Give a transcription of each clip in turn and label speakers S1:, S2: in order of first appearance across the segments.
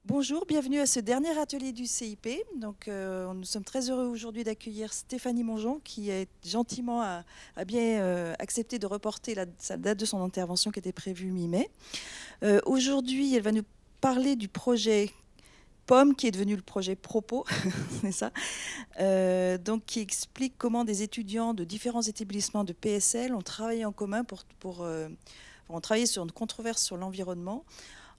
S1: Bonjour, bienvenue à ce dernier atelier du CIP. Nous sommes très heureux aujourd'hui d'accueillir Stéphanie Mongeon qui a gentiment a bien accepté de reporter la date de son intervention qui était prévue mi-mai. Aujourd'hui, elle va nous parler du projet POM qui est devenu le projet Propos, c'est ça, qui explique comment des étudiants de différents établissements de PSL ont travaillé en commun ont travaillé sur une controverse sur l'environnement,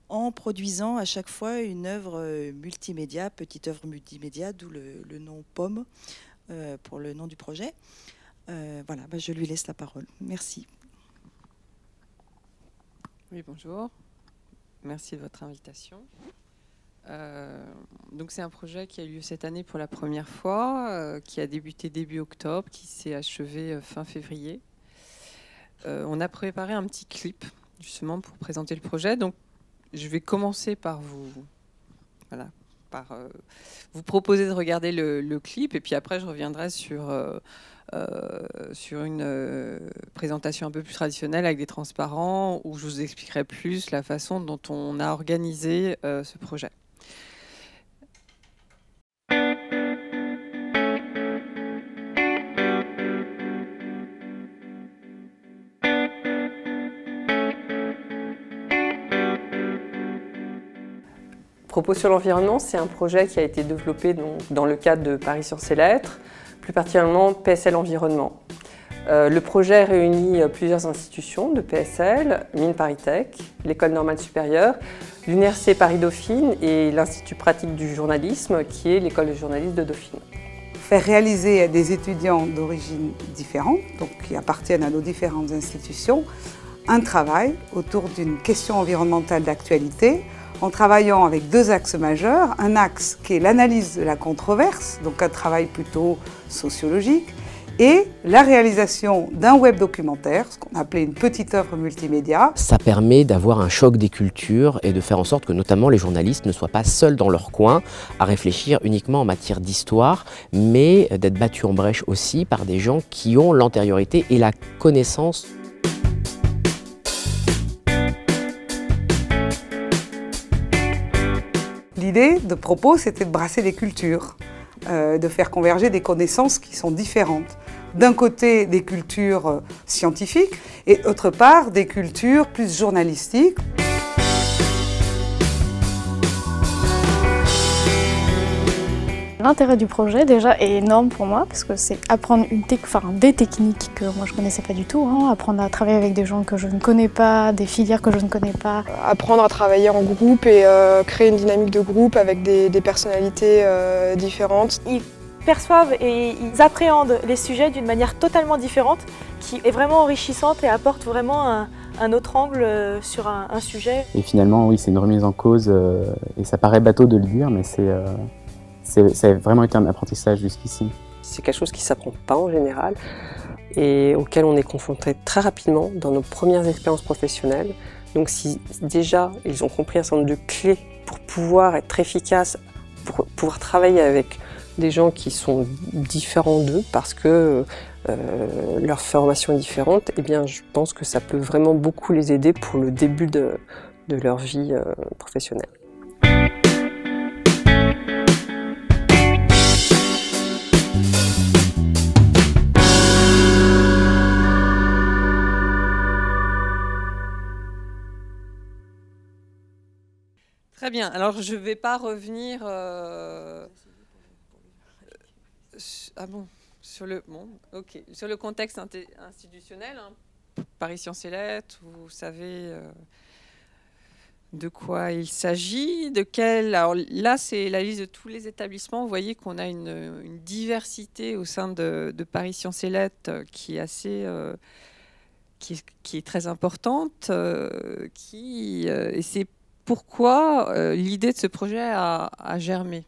S1: en produisant à chaque fois une œuvre multimédia, petite œuvre multimédia, d'où le nom POM pour le nom du projet. Voilà, je lui laisse la parole. Merci.
S2: Oui, bonjour. Merci de votre invitation. Donc c'est un projet qui a eu lieu cette année pour la première fois, qui a débuté début octobre, qui s'est achevé fin février. On a préparé un petit clip justement pour présenter le projet. Donc je vais commencer par vous proposer de regarder le clip, et puis après je reviendrai sur une présentation un peu plus traditionnelle avec des transparents, où je vous expliquerai plus la façon dont on a organisé ce projet. Propos sur l'environnement, c'est un projet qui a été développé dans le cadre de Paris Sciences et Lettres, plus particulièrement PSL Environnement. Le projet réunit plusieurs institutions de PSL, Mines ParisTech, l'École normale supérieure, l'Université Paris-Dauphine et l'Institut pratique du journalisme, qui est l'école de journalisme de Dauphine.
S3: Faire réaliser à des étudiants d'origine différente, donc qui appartiennent à nos différentes institutions, un travail autour d'une question environnementale d'actualité, en travaillant avec deux axes majeurs. Un axe qui est l'analyse de la controverse, donc un travail plutôt sociologique, et la réalisation d'un web documentaire, ce qu'on appelait une petite œuvre multimédia.
S4: Ça permet d'avoir un choc des cultures et de faire en sorte que notamment les journalistes ne soient pas seuls dans leur coin à réfléchir uniquement en matière d'histoire, mais d'être battus en brèche aussi par des gens qui ont l'antériorité et la connaissance.
S3: L'idée de Propos, c'était de brasser des cultures, de faire converger des connaissances qui sont différentes. D'un côté, des cultures scientifiques et d'autre part, des cultures plus journalistiques.
S5: L'intérêt du projet déjà est énorme pour moi parce que c'est apprendre des techniques que moi je ne connaissais pas du tout, apprendre à travailler avec des gens que je ne connais pas, des filières que je ne connais pas.
S6: Apprendre à travailler en groupe et créer une dynamique de groupe avec des personnalités différentes.
S7: Ils perçoivent et ils appréhendent les sujets d'une manière totalement différente qui est vraiment enrichissante et apporte vraiment un autre angle sur un sujet.
S8: Et finalement, oui, c'est une remise en cause et ça paraît bateau de le dire, mais ça a vraiment été un apprentissage jusqu'ici.
S2: C'est quelque chose qui ne s'apprend pas en général et auquel on est confronté très rapidement dans nos premières expériences professionnelles. Donc si déjà ils ont compris un certain nombre de clés pour pouvoir être efficaces, pour pouvoir travailler avec des gens qui sont différents d'eux parce que leur formation est différente, eh bien je pense que ça peut vraiment beaucoup les aider pour le début de leur vie professionnelle. Très bien, alors je ne vais pas revenir sur le contexte institutionnel. Paris Sciences et Lettres, vous savez de quoi il s'agit, alors là c'est la liste de tous les établissements. Vous voyez qu'on a une diversité au sein de Paris Sciences et Lettres qui est assez... qui est très importante, et c'est pourquoi l'idée de ce projet a germé.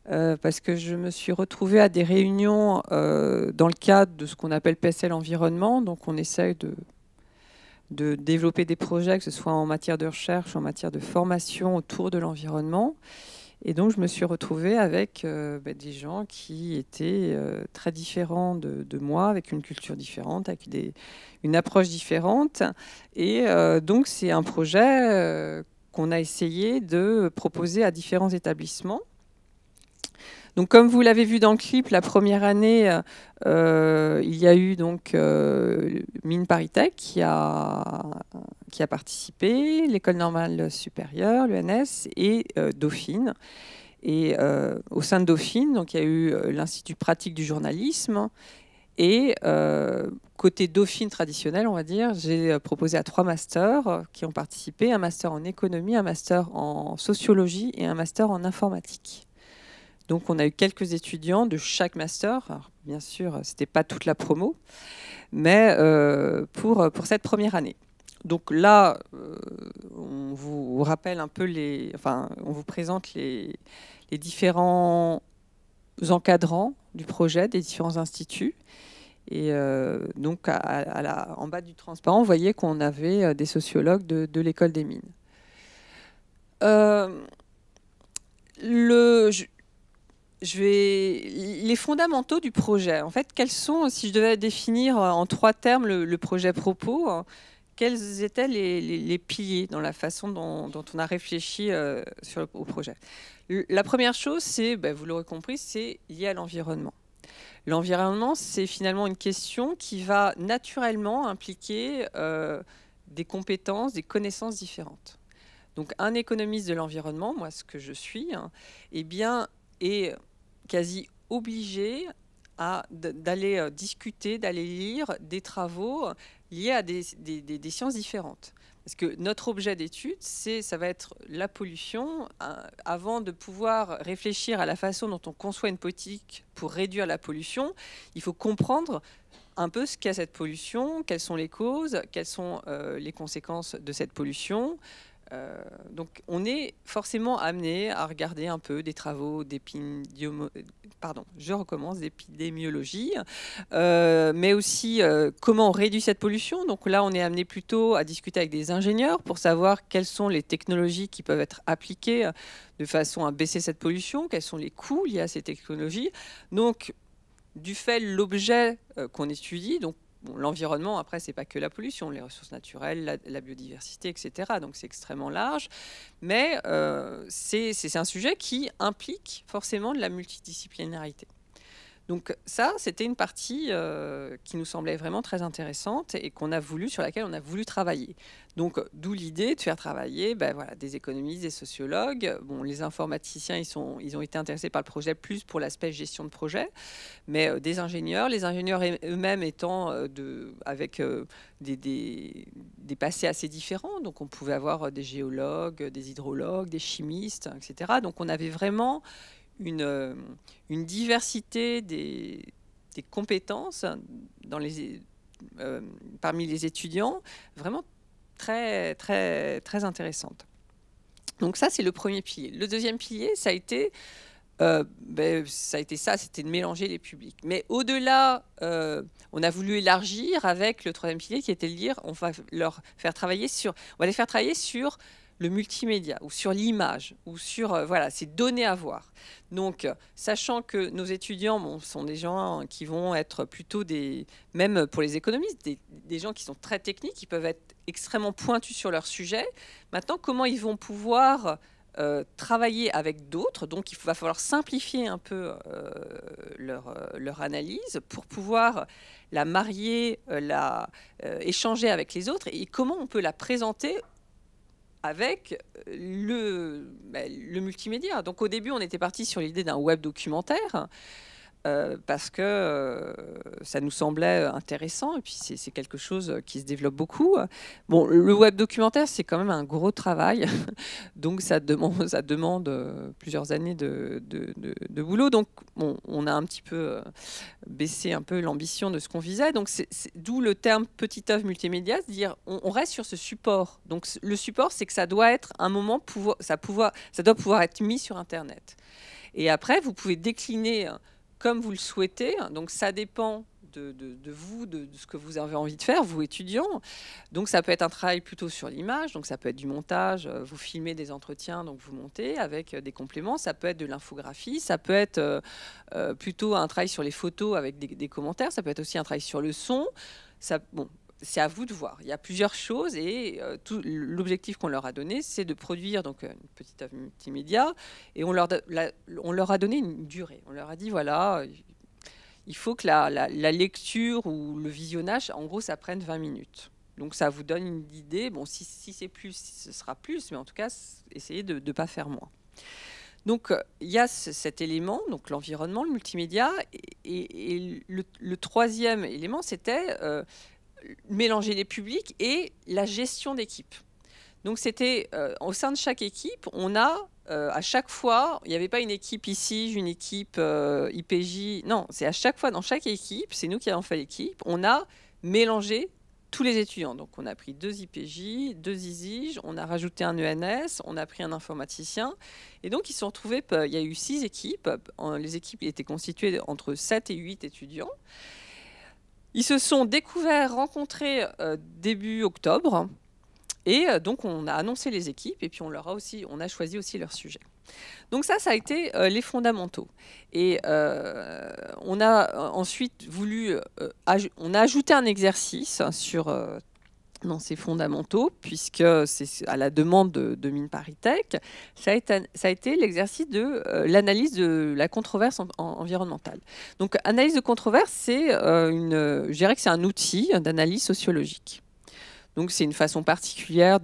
S2: Parce que je me suis retrouvée à des réunions dans le cadre de ce qu'on appelle PSL Environnement. Donc on essaye de développer des projets, que ce soit en matière de recherche, en matière de formation autour de l'environnement. Et donc je me suis retrouvée avec des gens qui étaient très différents de moi, avec une culture différente, avec une approche différente. Et donc c'est un projet qu'on a essayé de proposer à différents établissements. Donc, comme vous l'avez vu dans le clip, la première année, il y a eu donc Mines ParisTech qui a participé, l'École normale supérieure, l'ENS, et Dauphine. Et au sein de Dauphine, donc, il y a eu l'Institut pratique du journalisme. Et côté Dauphine traditionnel, on va dire, j'ai proposé à 3 masters qui ont participé, un master en économie, un master en sociologie et un master en informatique. Donc on a eu quelques étudiants de chaque master. Alors, bien sûr, ce n'était pas toute la promo, mais pour cette première année. Donc là, on vous rappelle un peu on vous présente les différents encadrants du projet, des différents instituts. Et donc, en bas du transparent, vous voyez qu'on avait des sociologues de l'école des mines. Les fondamentaux du projet, en fait, quels sont, si je devais définir en 3 termes le projet propos, quels étaient les piliers dans la façon dont on a réfléchi au projet? La première chose, c'est, vous l'aurez compris, c'est lié à l'environnement. L'environnement, c'est finalement une question qui va naturellement impliquer des compétences, des connaissances différentes. Donc, un économiste de l'environnement, moi, ce que je suis, eh bien, est quasi obligé d'aller discuter, d'aller lire des travaux liés à des sciences différentes. Parce que notre objet d'étude, ça va être la pollution. Avant de pouvoir réfléchir à la façon dont on conçoit une politique pour réduire la pollution, il faut comprendre un peu ce qu'est cette pollution, quelles sont les causes, quelles sont les conséquences de cette pollution. Donc on est forcément amené à regarder un peu des travaux d'épidémiologie, mais aussi comment on réduit cette pollution. Donc là, on est amené plutôt à discuter avec des ingénieurs pour savoir quelles sont les technologies qui peuvent être appliquées de façon à baisser cette pollution, quels sont les coûts liés à ces technologies. Donc, du fait de l'objet qu'on étudie, donc l'environnement, après, c'est pas que la pollution, les ressources naturelles, la biodiversité, etc. Donc, c'est extrêmement large. Mais c'est un sujet qui implique forcément de la multidisciplinarité. Donc ça, c'était une partie qui nous semblait vraiment très intéressante et sur laquelle on a voulu travailler. Donc, d'où l'idée de faire travailler des économistes, des sociologues. Bon, les informaticiens, ils ont été intéressés par le projet plus pour l'aspect gestion de projet, mais des ingénieurs, les ingénieurs eux-mêmes étant avec des passés assez différents. Donc, on pouvait avoir des géologues, des hydrologues, des chimistes, etc. Donc, on avait vraiment une diversité des compétences parmi les étudiants, vraiment très, très, très intéressante. Donc ça, c'est le premier pilier. Le deuxième pilier, c'était de mélanger les publics. Mais au-delà, on a voulu élargir avec le troisième pilier qui était de dire on va les faire travailler sur le multimédia ou sur l'image ou sur ces données à voir. Donc, sachant que nos étudiants sont des gens qui vont être plutôt même pour les économistes, des gens qui sont très techniques, qui peuvent être extrêmement pointus sur leur sujet. Maintenant, comment ils vont pouvoir travailler avec d'autres? Donc, il va falloir simplifier un peu leur analyse pour pouvoir la marier, échanger avec les autres, et comment on peut la présenter avec le multimédia. Donc au début, on était parti sur l'idée d'un web documentaire parce que ça nous semblait intéressant et puis c'est quelque chose qui se développe beaucoup. Bon, le web documentaire, c'est quand même un gros travail, donc ça demande plusieurs années de boulot. Donc bon, on a un petit peu baissé un peu l'ambition de ce qu'on visait. Donc d'où le terme petite œuvre multimédia, c'est-à-dire on reste sur ce support. Donc le support, c'est que ça doit être un moment ça doit pouvoir être mis sur Internet. Et après, vous pouvez décliner comme vous le souhaitez. Donc ça dépend de vous, de ce que vous avez envie de faire, vous étudiants. Donc ça peut être un travail plutôt sur l'image, donc ça peut être du montage, vous filmez des entretiens, donc vous montez avec des compléments, ça peut être de l'infographie, ça peut être plutôt un travail sur les photos avec des commentaires, ça peut être aussi un travail sur le son. c'est à vous de voir. Il y a plusieurs choses et l'objectif qu'on leur a donné, c'est de produire donc une petite œuvre multimédia et on leur a donné une durée. On leur a dit voilà, il faut que la lecture ou le visionnage, en gros, ça prenne 20 minutes. Donc ça vous donne une idée. Bon, si c'est plus, ce sera plus, mais en tout cas, essayez de ne pas faire moins. Donc il y a cet élément, donc l'environnement, le multimédia, et le troisième élément, c'était mélanger les publics et la gestion d'équipe. Donc c'était au sein de chaque équipe, on a à chaque fois, il n'y avait pas une équipe ici, une équipe IPJ, non, c'est à chaque fois dans chaque équipe, c'est nous qui avons fait l'équipe, on a mélangé tous les étudiants. Donc on a pris 2 IPJ, 2 ISIG, on a rajouté un ENS, on a pris un informaticien, et donc ils se sont retrouvés, il y a eu 6 équipes, les équipes étaient constituées entre 7 et 8 étudiants. Ils se sont découverts, rencontrés début octobre, et donc on a annoncé les équipes, et puis on a choisi aussi leur sujet. Donc ça a été les fondamentaux. Et on a ensuite voulu, on a ajouté un exercice dans ces fondamentaux, puisque c'est à la demande de Mines ParisTech, ça a été l'exercice de l'analyse de la controverse environnementale. Donc, analyse de controverse, je dirais que c'est un outil d'analyse sociologique. Donc, c'est une façon particulière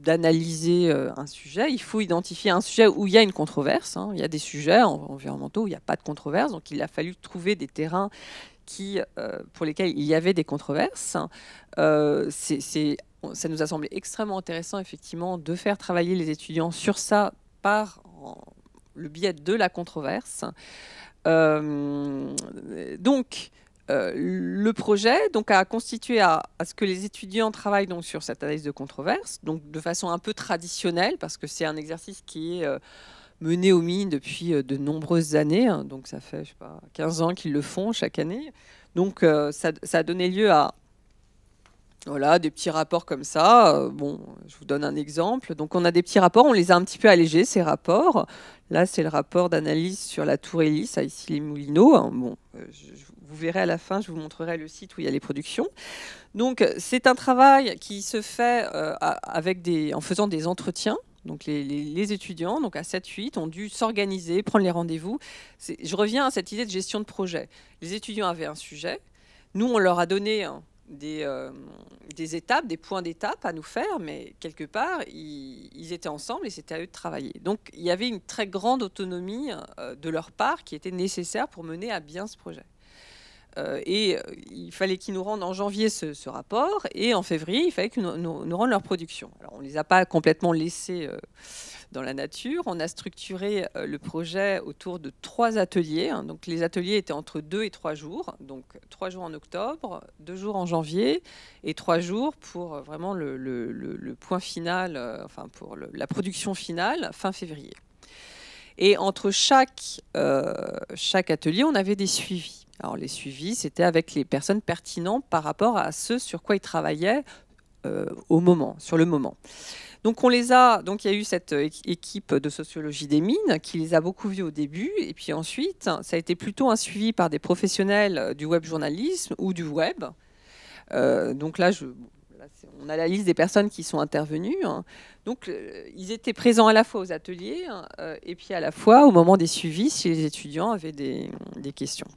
S2: d'analyser un sujet. Il faut identifier un sujet où il y a une controverse. Il y a des sujets environnementaux où il n'y a pas de controverse, donc il a fallu trouver des terrains pour lesquels il y avait des controverses. Ça nous a semblé extrêmement intéressant, effectivement, de faire travailler les étudiants sur ça par le biais de la controverse. Donc, le projet a constitué à ce que les étudiants travaillent donc, sur cette analyse de controverse, donc de façon un peu traditionnelle, parce que c'est un exercice qui est mené aux mines depuis de nombreuses années. Donc ça fait, je sais pas, 15 ans qu'ils le font chaque année. Donc ça a donné lieu à des petits rapports comme ça. Bon, je vous donne un exemple. Donc on a des petits rapports, on les a un petit peu allégés, ces rapports. Là, c'est le rapport d'analyse sur la tour Hélice à Issy-les-Moulineaux. Bon, vous verrez à la fin, je vous montrerai le site où il y a les productions. Donc c'est un travail qui se fait en faisant des entretiens. Donc les étudiants, donc à 7-8, ont dû s'organiser, prendre les rendez-vous. Je reviens à cette idée de gestion de projet. Les étudiants avaient un sujet. Nous, on leur a donné des étapes, des points d'étape à nous faire, mais quelque part, ils étaient ensemble et c'était à eux de travailler. Donc, il y avait une très grande autonomie de leur part qui était nécessaire pour mener à bien ce projet. Il fallait qu'ils nous rendent en janvier ce rapport, et en février, il fallait qu'ils nous rendent leur production. Alors, on ne les a pas complètement laissés dans la nature. On a structuré le projet autour de 3 ateliers. Donc, les ateliers étaient entre 2 et 3 jours. Donc, 3 jours en octobre, 2 jours en janvier, et 3 jours pour vraiment le point final, pour la production finale, fin février. Et entre chaque atelier, on avait des suivis. Alors les suivis, c'était avec les personnes pertinentes par rapport à ce sur quoi ils travaillaient sur le moment. Donc il y a eu cette équipe de sociologie des mines qui les a beaucoup vus au début, et puis ensuite, ça a été plutôt un suivi par des professionnels du web journalisme ou du web. Donc là, on a la liste des personnes qui sont intervenues. Donc, ils étaient présents à la fois aux ateliers et puis à la fois au moment des suivis si les étudiants avaient des questions.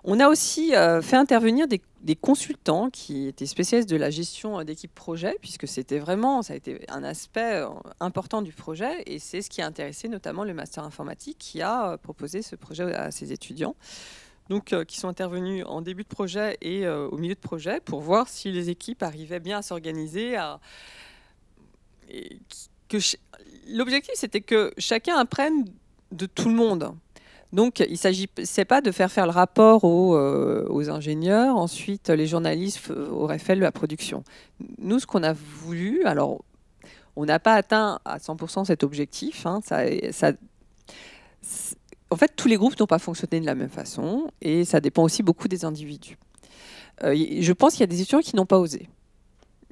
S2: On a aussi fait intervenir des consultants qui étaient spécialistes de la gestion d'équipe projet, puisque ça a été un aspect important du projet, et c'est ce qui a intéressé notamment le master informatique qui a proposé ce projet à ses étudiants. Donc, qui sont intervenus en début de projet et au milieu de projet pour voir si les équipes arrivaient bien à s'organiser. L'objectif, c'était que chacun apprenne de tout le monde. Donc, il ne s'agissait pas de faire le rapport aux ingénieurs. Ensuite, les journalistes auraient fait la production. Nous, ce qu'on a voulu, alors, on n'a pas atteint à 100% cet objectif. En fait, tous les groupes n'ont pas fonctionné de la même façon, et ça dépend aussi beaucoup des individus. Je pense qu'il y a des étudiants qui n'ont pas osé.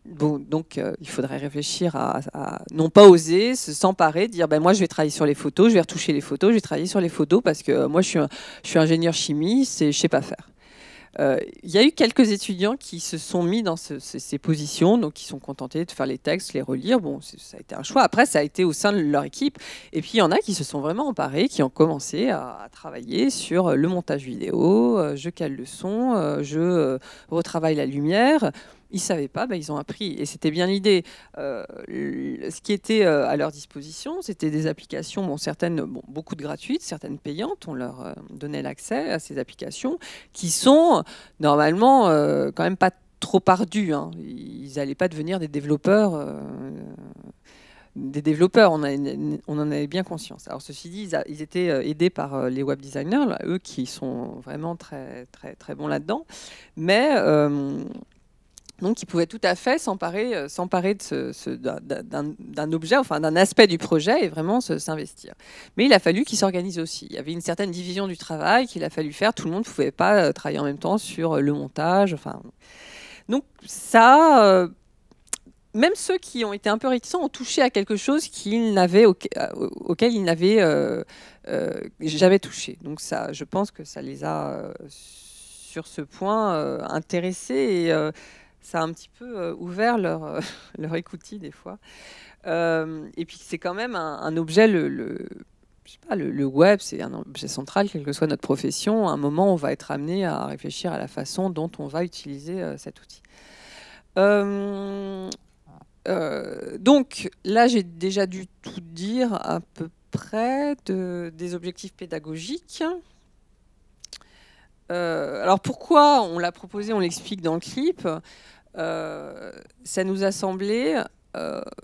S2: Bon, donc, il faudrait réfléchir à non pas oser, s'emparer, dire moi je vais travailler sur les photos, je vais retoucher les photos, je vais travailler sur les photos parce que moi je suis ingénieur chimiste et je ne sais pas faire. Il y a eu quelques étudiants qui se sont mis dans ces positions, donc qui sont contentés de faire les textes, les relire. Bon, ça a été un choix. Après, ça a été au sein de leur équipe. Et puis, il y en a qui se sont vraiment emparés, qui ont commencé à travailler sur le montage vidéo, je cale le son, je retravaille la lumière. Ils ne savaient pas, ils ont appris. Et c'était bien l'idée. Ce qui était à leur disposition, c'était des applications, certaines, beaucoup de gratuites, certaines payantes. On leur donnait l'accès à ces applications qui sont normalement quand même pas trop ardues. Hein. Ils n'allaient pas devenir des développeurs. On en avait bien conscience. Alors ceci dit, ils étaient aidés par les web designers, là, eux qui sont vraiment très, très, très bons là-dedans. Mais... donc, ils pouvaient tout à fait s'emparer d'un objet, enfin d'un aspect du projet et vraiment s'investir. Mais il a fallu qu'ils s'organisent aussi. Il y avait une certaine division du travail qu'il a fallu faire. Tout le monde ne pouvait pas travailler en même temps sur le montage. Enfin, donc ça, même ceux qui ont été un peu réticents ont touché à quelque chose auquel ils n'avaient jamais touché. Donc ça, je pense que ça les a sur ce point intéressés et ça a un petit peu ouvert leur écoutille des fois. Et puis c'est quand même un objet, je sais pas, le web, c'est un objet central, quelle que soit notre profession. À un moment, on va être amené à réfléchir à la façon dont on va utiliser cet outil. Donc là, j'ai déjà dû tout dire à peu près des objectifs pédagogiques. Alors pourquoi on l'a proposé, on l'explique dans le clip. Ça nous a semblé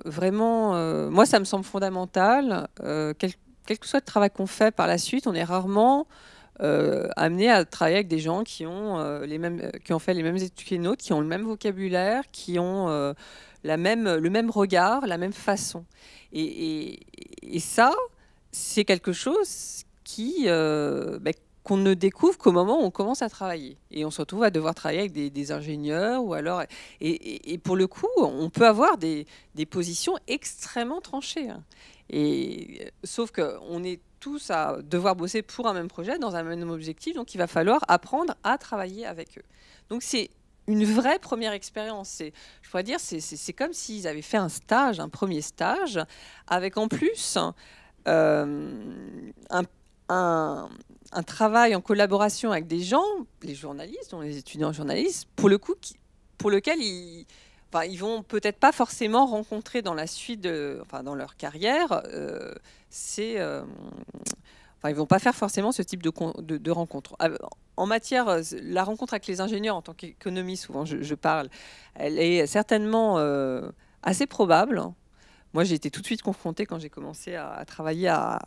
S2: vraiment... moi, ça me semble fondamental. Quel que soit le travail qu'on fait par la suite, on est rarement amené à travailler avec des gens qui ont fait les mêmes études que les nôtres, qui ont le même vocabulaire, qui ont le même regard, la même façon. Et ça, c'est quelque chose qu'on ne découvre qu'au moment où on commence à travailler. Et on se retrouve à devoir travailler avec des ingénieurs. Ou alors, et pour le coup, on peut avoir des positions extrêmement tranchées. Hein. Sauf qu'on est tous à devoir bosser pour un même projet, dans un même objectif. Donc, il va falloir apprendre à travailler avec eux. Donc, c'est une vraie première expérience. Je pourrais dire, c'est comme s'ils avaient fait un premier stage, avec en plus un travail en collaboration avec des gens, les journalistes, les étudiants journalistes, pour lequel ils vont peut-être pas forcément rencontrer dans la suite, dans leur carrière, ils vont pas faire forcément ce type de rencontre. En matière, la rencontre avec les ingénieurs, en tant qu'économiste, souvent je parle, elle est certainement assez probable. Moi, j'ai été tout de suite confrontée quand j'ai commencé à travailler, à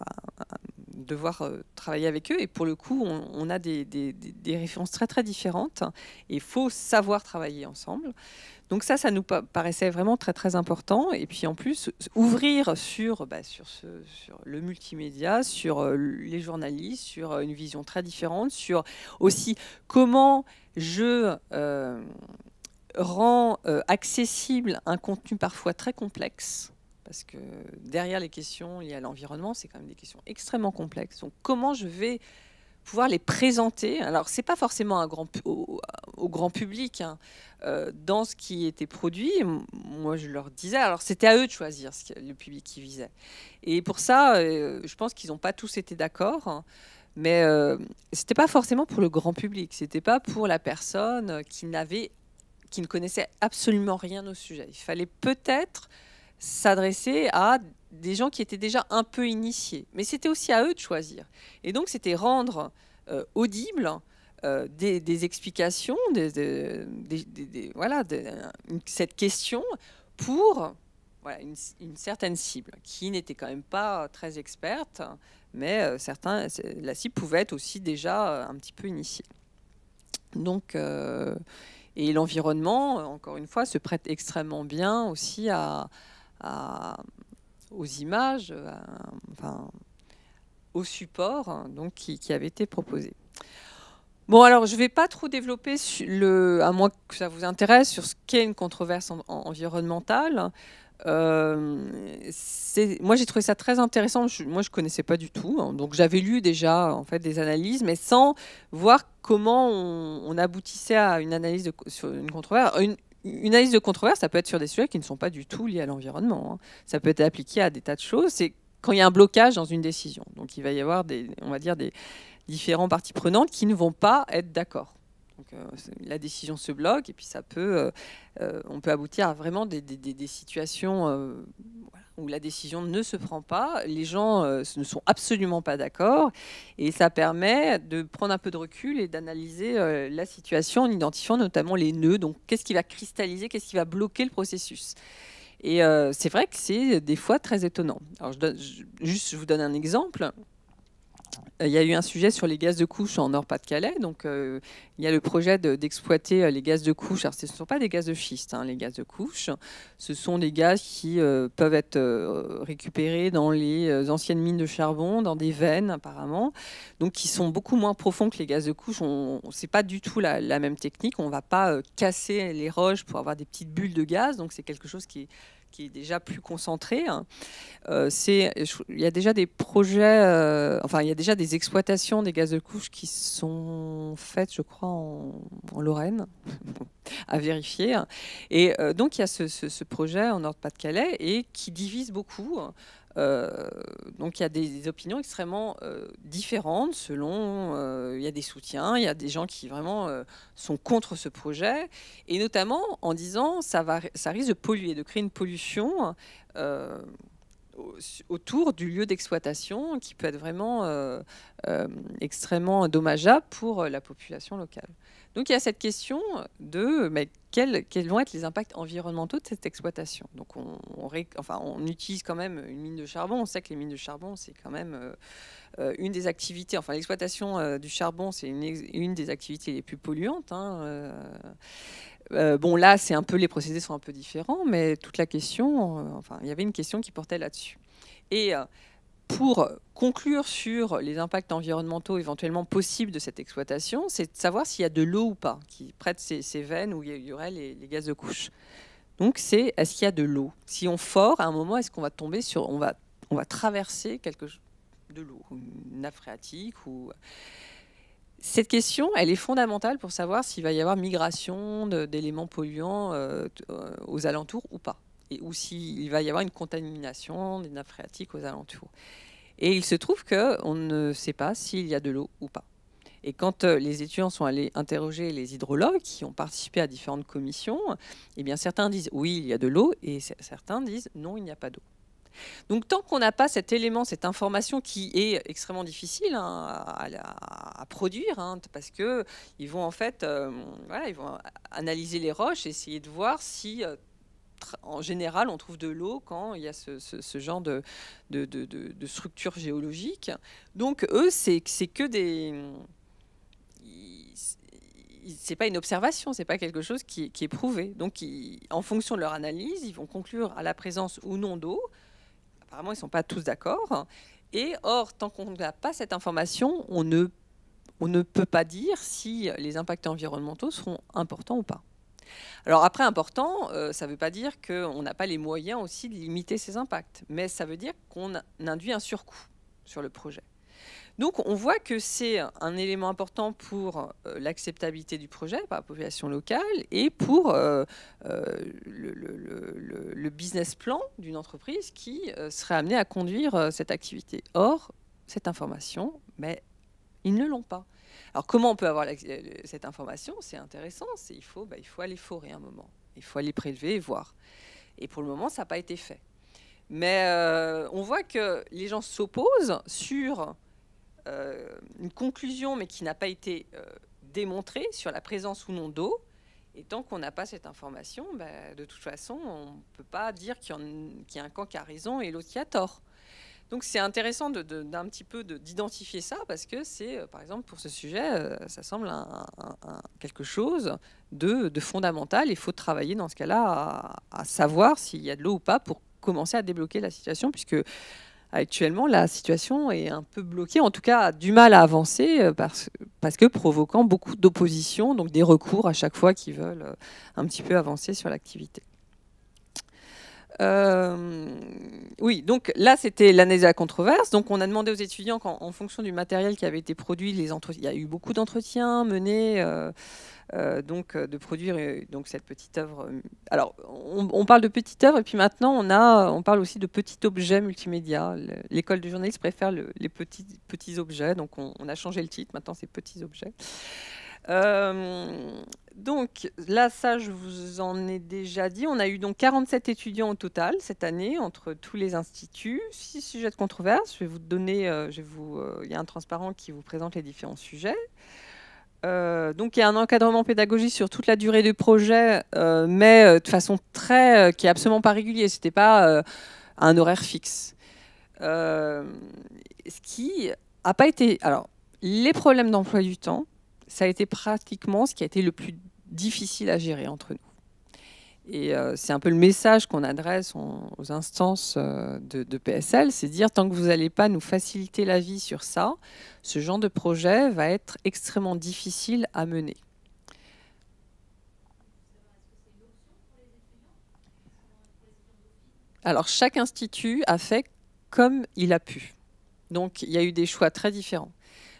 S2: devoir travailler avec eux. Et pour le coup, on a des références très, très différentes. Et il faut savoir travailler ensemble. Donc ça nous paraissait vraiment très, très important. Et puis en plus, ouvrir sur le multimédia, sur les journalistes, sur une vision très différente, sur aussi comment je rends accessible un contenu parfois très complexe. Parce que derrière les questions liées à l'environnement, c'est quand même des questions extrêmement complexes. Donc comment je vais pouvoir les présenter? Alors, ce n'est pas forcément au grand public. Hein. Dans ce qui était produit, moi, je leur disais... Alors, c'était à eux de choisir le public qu'ils visaient. Et pour ça, je pense qu'ils n'ont pas tous été d'accord. Hein. Mais ce n'était pas forcément pour le grand public. Ce n'était pas pour la personne qui ne connaissait absolument rien au sujet. Il fallait peut-être s'adresser à des gens qui étaient déjà un peu initiés. Mais c'était aussi à eux de choisir. Et donc, c'était rendre audible des explications, cette question pour une certaine cible qui n'était quand même pas très experte, mais la cible pouvait être aussi déjà un petit peu initiée. Donc, et l'environnement, encore une fois, se prête extrêmement bien aussi aux images, au support donc, qui avait été proposé. Bon, alors je ne vais pas trop développer, à moins que ça vous intéresse, sur ce qu'est une controverse environnementale. Moi, j'ai trouvé ça très intéressant. Moi, je ne connaissais pas du tout. Hein, donc, j'avais lu déjà en fait, des analyses, mais sans voir comment on aboutissait à une analyse sur une controverse. Une analyse de controverse, ça peut être sur des sujets qui ne sont pas du tout liés à l'environnement. Hein. Ça peut être appliqué à des tas de choses. C'est quand il y a un blocage dans une décision. Donc, il va y avoir on va dire des différentes parties prenantes qui ne vont pas être d'accord. Donc, la décision se bloque et puis on peut aboutir à vraiment des situations voilà, où la décision ne se prend pas, les gens ne sont absolument pas d'accord et ça permet de prendre un peu de recul et d'analyser la situation en identifiant notamment les nœuds. Donc, qu'est-ce qui va cristalliser, qu'est-ce qui va bloquer le processus ? Et c'est vrai que c'est des fois très étonnant. Alors, je vous donne un exemple. Il y a eu un sujet sur les gaz de couche en Nord-Pas-de-Calais. Donc, il y a le projet d'exploiter les gaz de couche. Alors, ce ne sont pas des gaz de schiste, hein, les gaz de couche. Ce sont des gaz qui peuvent être récupérés dans les anciennes mines de charbon, dans des veines apparemment, donc qui sont beaucoup moins profonds que les gaz de couche. Ce n'est pas du tout la même technique. On ne va pas casser les roches pour avoir des petites bulles de gaz. Donc, c'est quelque chose qui est déjà plus concentré. Il y a déjà des projets, il y a déjà des exploitations des gaz de couche qui sont faites, je crois, en Lorraine, à vérifier. Et donc, il y a ce projet en Nord-Pas-de-Calais et qui divise beaucoup. Donc il y a des opinions extrêmement différentes selon, il y a des soutiens, il y a des gens qui vraiment sont contre ce projet, et notamment en disant ça risque de polluer, de créer une pollution autour du lieu d'exploitation qui peut être vraiment extrêmement dommageable pour la population locale. Donc il y a cette question de quels vont être les impacts environnementaux de cette exploitation. Donc on utilise quand même une mine de charbon. On sait que les mines de charbon, c'est quand même une des activités. Enfin, l'exploitation du charbon, c'est une des activités les plus polluantes. Hein, bon, là, les procédés sont un peu différents, mais toute la question, il y avait une question qui portait là-dessus. Et pour conclure sur les impacts environnementaux éventuellement possibles de cette exploitation, c'est de savoir s'il y a de l'eau ou pas, qui prête ces veines où il y aurait les gaz de couche. Donc, est-ce qu'il y a de l'eau? Si on fore, à un moment, est-ce qu'on va tomber sur... On va traverser de l'eau, une nappe phréatique ou... Cette question, elle est fondamentale pour savoir s'il va y avoir migration d'éléments polluants aux alentours ou pas, ou s'il va y avoir une contamination des nappes phréatiques aux alentours. Et il se trouve qu'on ne sait pas s'il y a de l'eau ou pas. Et quand les étudiants sont allés interroger les hydrologues qui ont participé à différentes commissions, eh bien certains disent oui, il y a de l'eau, et certains disent non, il n'y a pas d'eau. Donc tant qu'on n'a pas cet élément, cette information qui est extrêmement difficile à produire, hein, parce qu'ils vont en fait ils vont analyser les roches, essayer de voir si en général on trouve de l'eau quand il y a ce genre de structure géologique. Donc eux, c'est que des... C'est pas une observation, c'est pas quelque chose qui est prouvé. Donc en fonction de leur analyse, ils vont conclure à la présence ou non d'eau. Apparemment, ils ne sont pas tous d'accord. Et or, tant qu'on n'a pas cette information, on ne peut pas dire si les impacts environnementaux seront importants ou pas. Alors après, important, ça ne veut pas dire qu'on n'a pas les moyens aussi de limiter ces impacts. Mais ça veut dire qu'on induit un surcoût sur le projet. Donc on voit que c'est un élément important pour l'acceptabilité du projet par la population locale et pour le business plan d'une entreprise qui serait amenée à conduire cette activité. Or, cette information, ils ne l'ont pas. Alors comment on peut avoir cette information? C'est intéressant, il faut aller forer un moment. Il faut aller prélever et voir. Et pour le moment, ça n'a pas été fait. Mais on voit que les gens s'opposent sur... une conclusion, mais qui n'a pas été démontrée sur la présence ou non d'eau. Et tant qu'on n'a pas cette information, de toute façon, on ne peut pas dire qu'il y a un camp qui a raison et l'autre qui a tort. Donc c'est intéressant d'un petit peu d'identifier ça, parce que c'est, par exemple, pour ce sujet, ça semble quelque chose de fondamental. Il faut travailler dans ce cas-là à savoir s'il y a de l'eau ou pas pour commencer à débloquer la situation, puisque Actuellement, la situation est un peu bloquée, en tout cas a du mal à avancer parce que provoquant beaucoup d'opposition, donc des recours à chaque fois qu'ils veulent un petit peu avancer sur l'activité. Oui, donc là c'était l'année de la controverse. Donc on a demandé aux étudiants qu'en fonction du matériel qui avait été produit, il y a eu beaucoup d'entretiens menés, donc de produire donc cette petite œuvre. Alors on parle de petite œuvre et puis maintenant on parle aussi de petit objet multimédia. L'école du journalisme préfère les petits objets, donc on a changé le titre. Maintenant c'est petits objets. Donc là, ça, je vous en ai déjà dit. On a eu donc 47 étudiants au total cette année entre tous les instituts. 6 sujets de controverse. Je vais vous donner, il y a un transparent qui vous présente les différents sujets. Donc il y a un encadrement pédagogique sur toute la durée du projet, mais de façon qui est absolument pas régulier. C'était pas un horaire fixe. Ce qui a pas été. Alors les problèmes d'emploi du temps, ça a été pratiquement ce qui a été le plus difficile à gérer entre nous. Et c'est un peu le message qu'on adresse aux instances de PSL, c'est dire tant que vous n'allez pas nous faciliter la vie sur ça, ce genre de projet va être extrêmement difficile à mener. Alors chaque institut a fait comme il a pu. Donc il y a eu des choix très différents.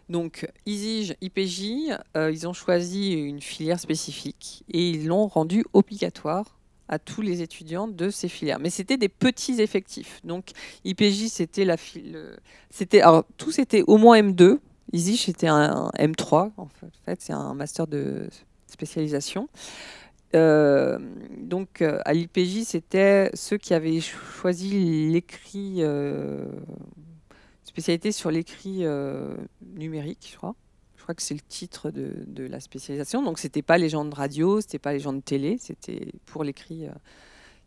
S2: Donc, ISIJ, IPJ, ils ont choisi une filière spécifique et ils l'ont rendue obligatoire à tous les étudiants de ces filières. Mais c'était des petits effectifs. Donc, IPJ, c'était tout c'était au moins M2. ISIJ, c'était un M3. En fait, c'est un master de spécialisation. Donc, à l'IPJ, c'était ceux qui avaient choisi l'écrit... spécialité sur l'écrit numérique, je crois. Je crois que c'est le titre de la spécialisation. Donc, c'était pas les gens de radio, c'était pas les gens de télé, c'était pour l'écrit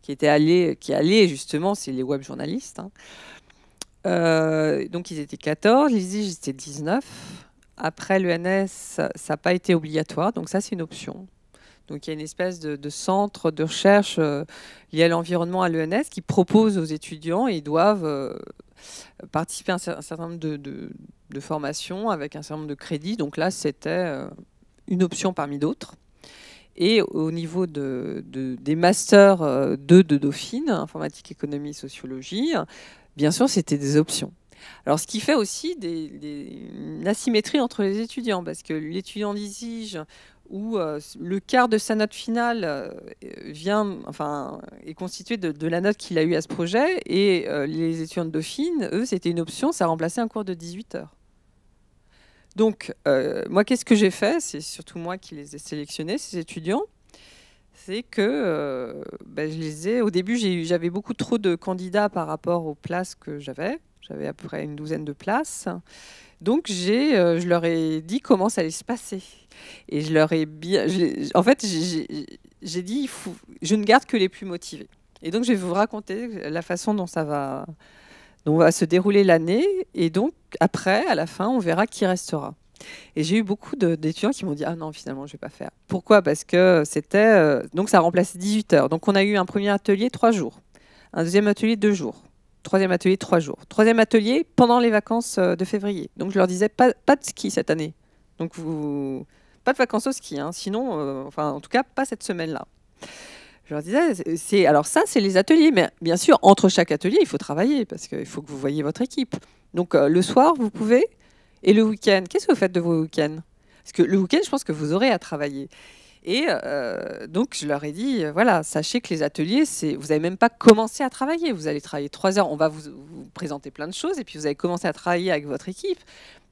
S2: qui allait justement, c'est les web journalistes. Hein. Donc, ils étaient 14, les ISIJ, c'était 19. Après, l'ENS, ça n'a pas été obligatoire, donc ça, c'est une option. Donc, il y a une espèce de centre de recherche lié à l'environnement à l'ENS qui propose aux étudiants et ils doivent participer à un certain nombre de formations avec un certain nombre de crédits. Donc là, c'était une option parmi d'autres. Et au niveau des masters 2 de Dauphine, informatique, économie, sociologie, bien sûr, c'était des options. Alors, ce qui fait aussi une asymétrie entre les étudiants, parce que l'étudiant d'ISIJ, où le quart de sa note finale est constitué de la note qu'il a eue à ce projet, et les étudiants de Dauphine, eux, c'était une option, ça remplaçait un cours de 18 heures. Donc, moi, qu'est-ce que j'ai fait? C'est surtout moi qui les ai sélectionnés, ces étudiants. C'est que je les ai... Au début, j'avais beaucoup trop de candidats par rapport aux places que j'avais. J'avais à peu près une douzaine de places. Donc, je leur ai dit comment ça allait se passer. Et je leur ai bien... j'ai dit, je ne garde que les plus motivés. Et donc, je vais vous raconter la façon dont va se dérouler l'année. Et donc, après, à la fin, on verra qui restera. Et j'ai eu beaucoup d'étudiants qui m'ont dit « Ah non, finalement, je ne vais pas faire. » Pourquoi? Parce que c'était... donc, ça remplaçait 18 heures. Donc, on a eu un premier atelier 3 jours. Un deuxième atelier 2 jours. Troisième atelier 3 jours. Troisième atelier pendant les vacances de février. Donc, je leur disais pas de ski cette année. Donc, pas de vacances au ski. Hein. Sinon, en tout cas, pas cette semaine-là. Je leur disais, alors ça, c'est les ateliers. Mais bien sûr, entre chaque atelier, il faut travailler parce qu'il faut que vous voyiez votre équipe. Donc, le soir, vous pouvez... Et le week-end, qu'est-ce que vous faites de vos week-ends? Parce que le week-end, je pense que vous aurez à travailler. Et donc, je leur ai dit, voilà, sachez que les ateliers, vous n'avez même pas commencé à travailler. Vous allez travailler 3 heures, on va vous présenter plein de choses, et puis vous allez commencer à travailler avec votre équipe.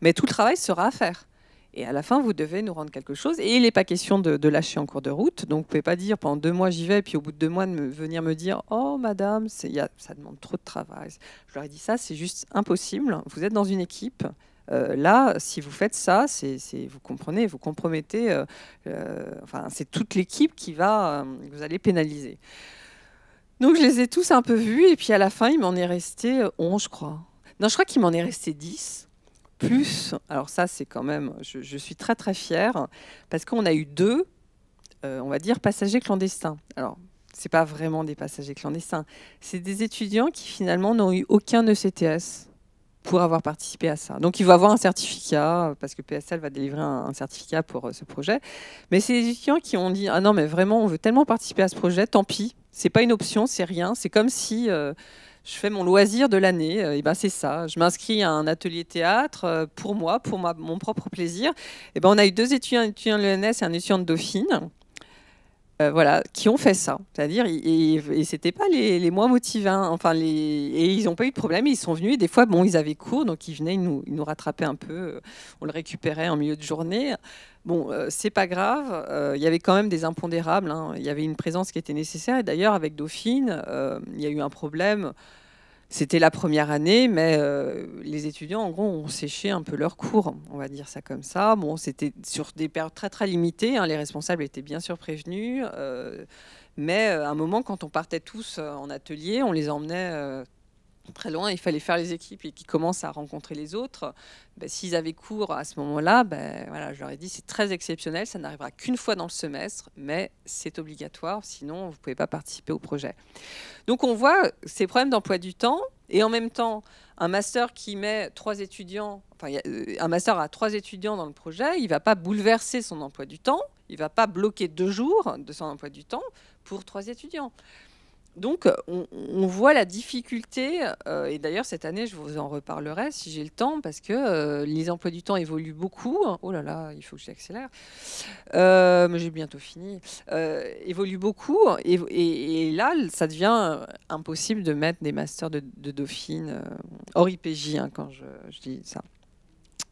S2: Mais tout le travail sera à faire. Et à la fin, vous devez nous rendre quelque chose. Et il n'est pas question de lâcher en cours de route. Donc, vous ne pouvez pas dire, pendant 2 mois, j'y vais, et puis au bout de 2 mois, venir me dire, oh, madame, ça demande trop de travail. Je leur ai dit, ça, c'est juste impossible. Vous êtes dans une équipe. Là, si vous faites ça, vous comprenez, vous compromettez, c'est toute l'équipe que vous allez pénaliser. Donc, je les ai tous un peu vus, et puis à la fin, il m'en est resté 11, je crois. Non, je crois qu'il m'en est resté 10, plus, alors ça, c'est quand même, je suis très, très fière, parce qu'on a eu 2, on va dire, passagers clandestins. Alors, c'est pas vraiment des passagers clandestins. C'est des étudiants qui finalement n'ont eu aucun ECTS pour avoir participé à ça. Donc, il va avoir un certificat, parce que PSL va délivrer un certificat pour ce projet. Mais c'est des étudiants qui ont dit « Ah non, mais vraiment, on veut tellement participer à ce projet, tant pis, c'est pas une option, c'est rien. C'est comme si je fais mon loisir de l'année, et ben c'est ça. Je m'inscris à un atelier théâtre pour moi, pour mon propre plaisir. Et ben on a eu 2 étudiants de l'ENS et un étudiant de Dauphine. Voilà, qui ont fait ça. C'est-à-dire, et c'était pas les moins motivés. Hein. Enfin, et ils n'ont pas eu de problème. Ils sont venus. Et des fois, bon, ils avaient cours, donc ils venaient, ils nous rattrapaient un peu. On le récupérait en milieu de journée. Bon, c'est pas grave. Il y avait quand même des impondérables. Hein. Il y avait une présence qui était nécessaire. Et d'ailleurs, avec Dauphine, il y a eu un problème. C'était la première année, mais les étudiants, en gros, ont séché un peu leurs cours, on va dire ça comme ça. Bon, c'était sur des périodes très, très limitées. Hein. Les responsables étaient bien sûr prévenus. Mais à un moment, quand on partait tous en atelier, on les emmenait très loin. Il fallait faire les équipes et qu'ils commencent à rencontrer les autres. Ben, s'ils avaient cours à ce moment-là, ben, voilà, je leur ai dit c'est très exceptionnel. Ça n'arrivera qu'une fois dans le semestre, mais c'est obligatoire. Sinon, vous ne pouvez pas participer au projet. Donc on voit ces problèmes d'emploi du temps et en même temps un master qui met 3 étudiants, enfin un master à 3 étudiants dans le projet, il ne va pas bouleverser son emploi du temps, il ne va pas bloquer 2 jours de son emploi du temps pour 3 étudiants. Donc, on voit la difficulté, et d'ailleurs, cette année, je vous en reparlerai si j'ai le temps, parce que les emplois du temps évoluent beaucoup. Oh là là, il faut que j'accélère. Mais j'ai bientôt fini. Évoluent beaucoup, et là, ça devient impossible de mettre des masters de Dauphine, hors IPJ, hein, quand je dis ça.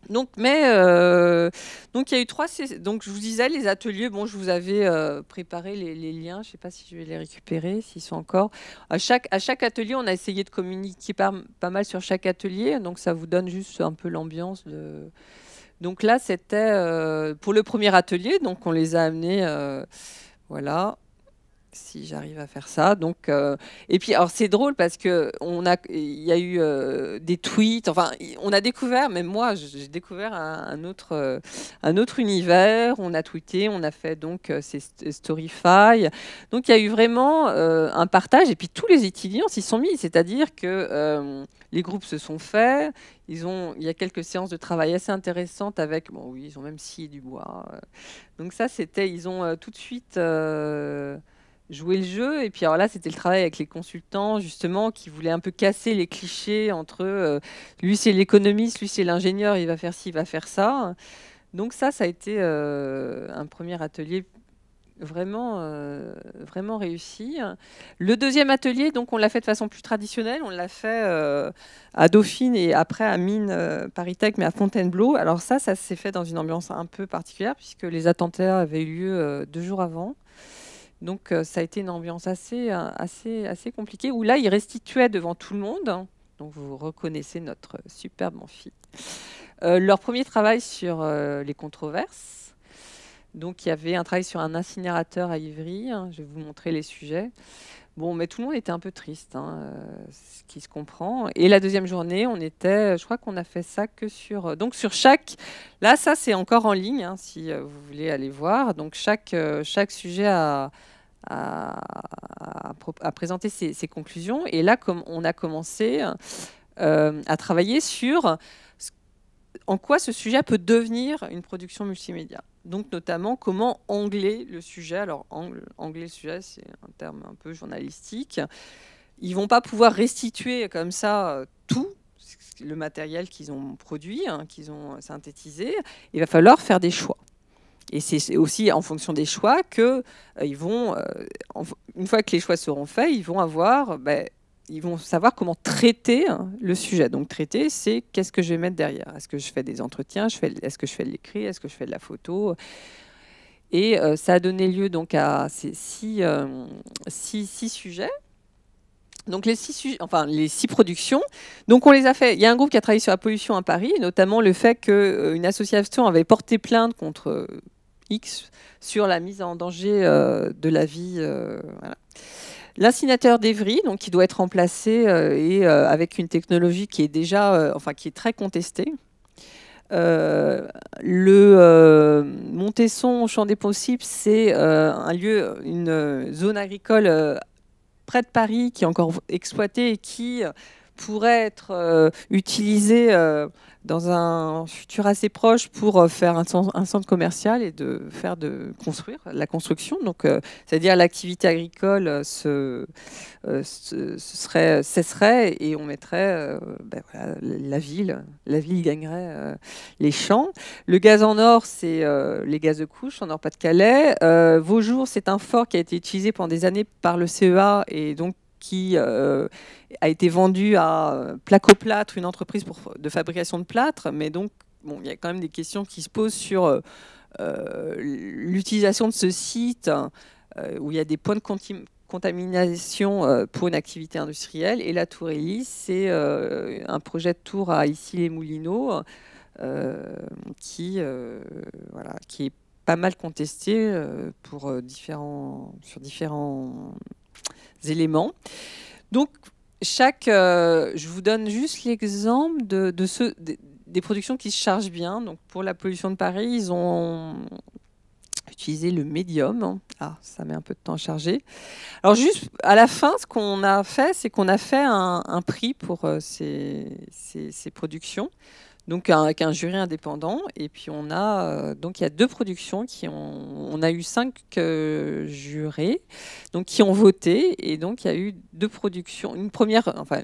S2: Donc, donc il y a eu 3. Donc, je vous disais, les ateliers, bon, je vous avais préparé les liens. Je ne sais pas si je vais les récupérer, s'ils sont encore. À chaque atelier, on a essayé de communiquer pas mal sur chaque atelier. Donc, ça vous donne juste un peu l'ambiance de. Donc là, c'était pour le premier atelier. Donc, on les a amenés. Voilà. Si j'arrive à faire ça. Donc, et puis, alors c'est drôle parce que il y a eu des tweets. Enfin, on a découvert, même moi, j'ai découvert un autre univers. On a tweeté, on a fait donc ces Storyfy. Donc, il y a eu vraiment un partage. Et puis, tous les étudiants s'y sont mis. C'est-à-dire que les groupes se sont faits. Il y a quelques séances de travail assez intéressantes avec. Bon, oui, ils ont même scié du bois. Donc ça, c'était. Ils ont tout de suite. Jouer le jeu, et puis alors là c'était le travail avec les consultants justement qui voulaient un peu casser les clichés entre lui c'est l'économiste, lui c'est l'ingénieur, il va faire ci, il va faire ça. Donc ça a été un premier atelier vraiment réussi. Le deuxième atelier, donc on l'a fait de façon plus traditionnelle, on l'a fait à Dauphine et après à Mines ParisTech, mais à Fontainebleau. Alors ça s'est fait dans une ambiance un peu particulière puisque les attentats avaient eu lieu 2 jours avant. Donc ça a été une ambiance assez compliquée, où là, ils restituaient devant tout le monde, donc vous reconnaissez notre superbe amphi, leur premier travail sur les controverses. Donc il y avait un travail sur un incinérateur à Ivry, hein, je vais vous montrer les sujets. Bon, mais tout le monde était un peu triste, hein, ce qui se comprend. Et la deuxième journée, je crois qu'on a fait ça que sur... Donc sur chaque... Là, ça, c'est encore en ligne, hein, si vous voulez aller voir. Donc chaque sujet a présenté ses conclusions. Et là, comme on a commencé à travailler sur en quoi ce sujet peut devenir une production multimédia. Donc notamment comment angler le sujet. Alors angler le sujet, c'est un terme un peu journalistique. Ils vont pas pouvoir restituer comme ça tout le matériel qu'ils ont produit, hein, qu'ils ont synthétisé. Il va falloir faire des choix. Et c'est aussi en fonction des choix que ils vont, une fois que les choix seront faits, ils vont savoir comment traiter le sujet. Donc traiter, c'est qu'est-ce que je vais mettre derrière. Est-ce que je fais des entretiens, est-ce que je fais de l'écrit, est-ce que je fais de la photo. Et ça a donné lieu donc à ces 6 sujets. Donc les 6 productions. Donc on les a fait. Il y a un groupe qui a travaillé sur la pollution à Paris, notamment le fait qu'une association avait porté plainte contre X sur la mise en danger de la vie. Voilà. L'incinérateur d'Evry, donc qui doit être remplacé et avec une technologie qui est déjà, qui est très contestée. Montesson au Champ des Possibles, c'est un lieu, une zone agricole près de Paris qui est encore exploitée et qui pourrait être utilisée dans un futur assez proche pour faire un centre commercial et construire la construction. Donc, c'est-à-dire l'activité agricole cesserait et on mettrait voilà, la ville gagnerait les champs. Le gaz en or, c'est les gaz de couche en Nord-Pas-de-Calais. Vaujours, c'est un fort qui a été utilisé pendant des années par le CEA et donc qui a été vendu à Placoplâtre, une entreprise de fabrication de plâtre. Mais donc, bon, il y a quand même des questions qui se posent sur l'utilisation de ce site où il y a des points de contamination pour une activité industrielle. Et la tour Hélice, c'est un projet de tour à Issy-les-Moulineaux qui est pas mal contesté sur différents éléments. Donc, je vous donne juste l'exemple des productions qui se chargent bien. Donc, pour la pollution de Paris, ils ont utilisé le médium. Ah, ça met un peu de temps à charger. Alors, juste à la fin, ce qu'on a fait, c'est qu'on a fait un prix pour ces productions. Donc avec un jury indépendant, et puis donc il y a 2 productions on a eu 5 jurés, donc qui ont voté, et donc il y a eu 2 productions. Une première, enfin,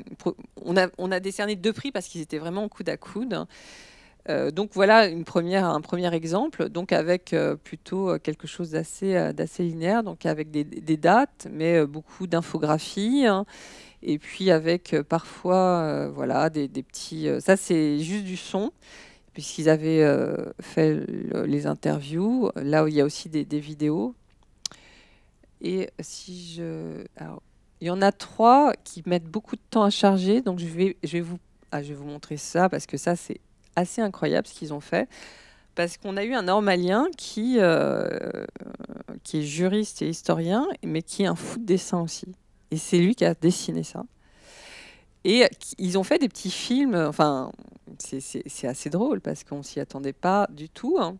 S2: on a décerné 2 prix parce qu'ils étaient vraiment coude à coude. Donc voilà un premier exemple, donc avec plutôt quelque chose d'assez linéaire, donc avec des dates, mais beaucoup d'infographies. Et puis avec parfois voilà, des petits... ça, c'est juste du son, puisqu'ils avaient fait les interviews. Là, où il y a aussi des vidéos. Et alors, il y en a 3 qui mettent beaucoup de temps à charger. Donc, je vais vous montrer ça, parce que ça, c'est assez incroyable ce qu'ils ont fait. Parce qu'on a eu un normalien qui est juriste et historien, mais qui est un fou de dessin aussi. Et c'est lui qui a dessiné ça. Et ils ont fait des petits films. Enfin, c'est assez drôle parce qu'on s'y attendait pas du tout. Hein.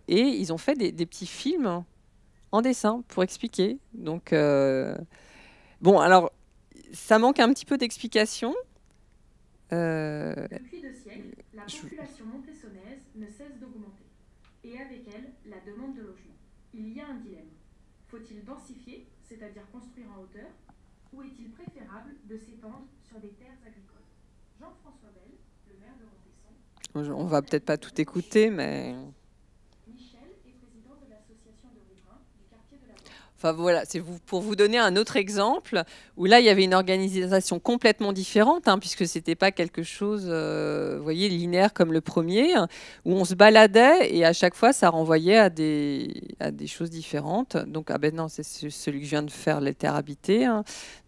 S2: Et ils ont fait des petits films en dessin pour expliquer. Donc, bon, alors, ça manque un petit peu d'explication.
S9: Depuis 2 siècles, la population montessonnaise ne cesse d'augmenter. Et avec elle, la demande de logement. Il y a un dilemme. Faut-il densifier, c'est-à-dire construire en hauteur, ou est-il préférable de s'étendre sur des terres agricoles? Jean-François Bel, le maire de Montesson...
S2: On va peut-être pas tout écouter, mais...
S9: Michel est président de l'association de riverains du quartier de la Bourse.
S2: Enfin voilà, c'est pour vous donner un autre exemple où là il y avait une organisation complètement différente, hein, puisque c'était pas quelque chose, vous voyez, linéaire comme le premier, où on se baladait et à chaque fois ça renvoyait à des choses différentes. Donc ah ben non, c'est celui que je viens de faire, les terres habitées. Hein.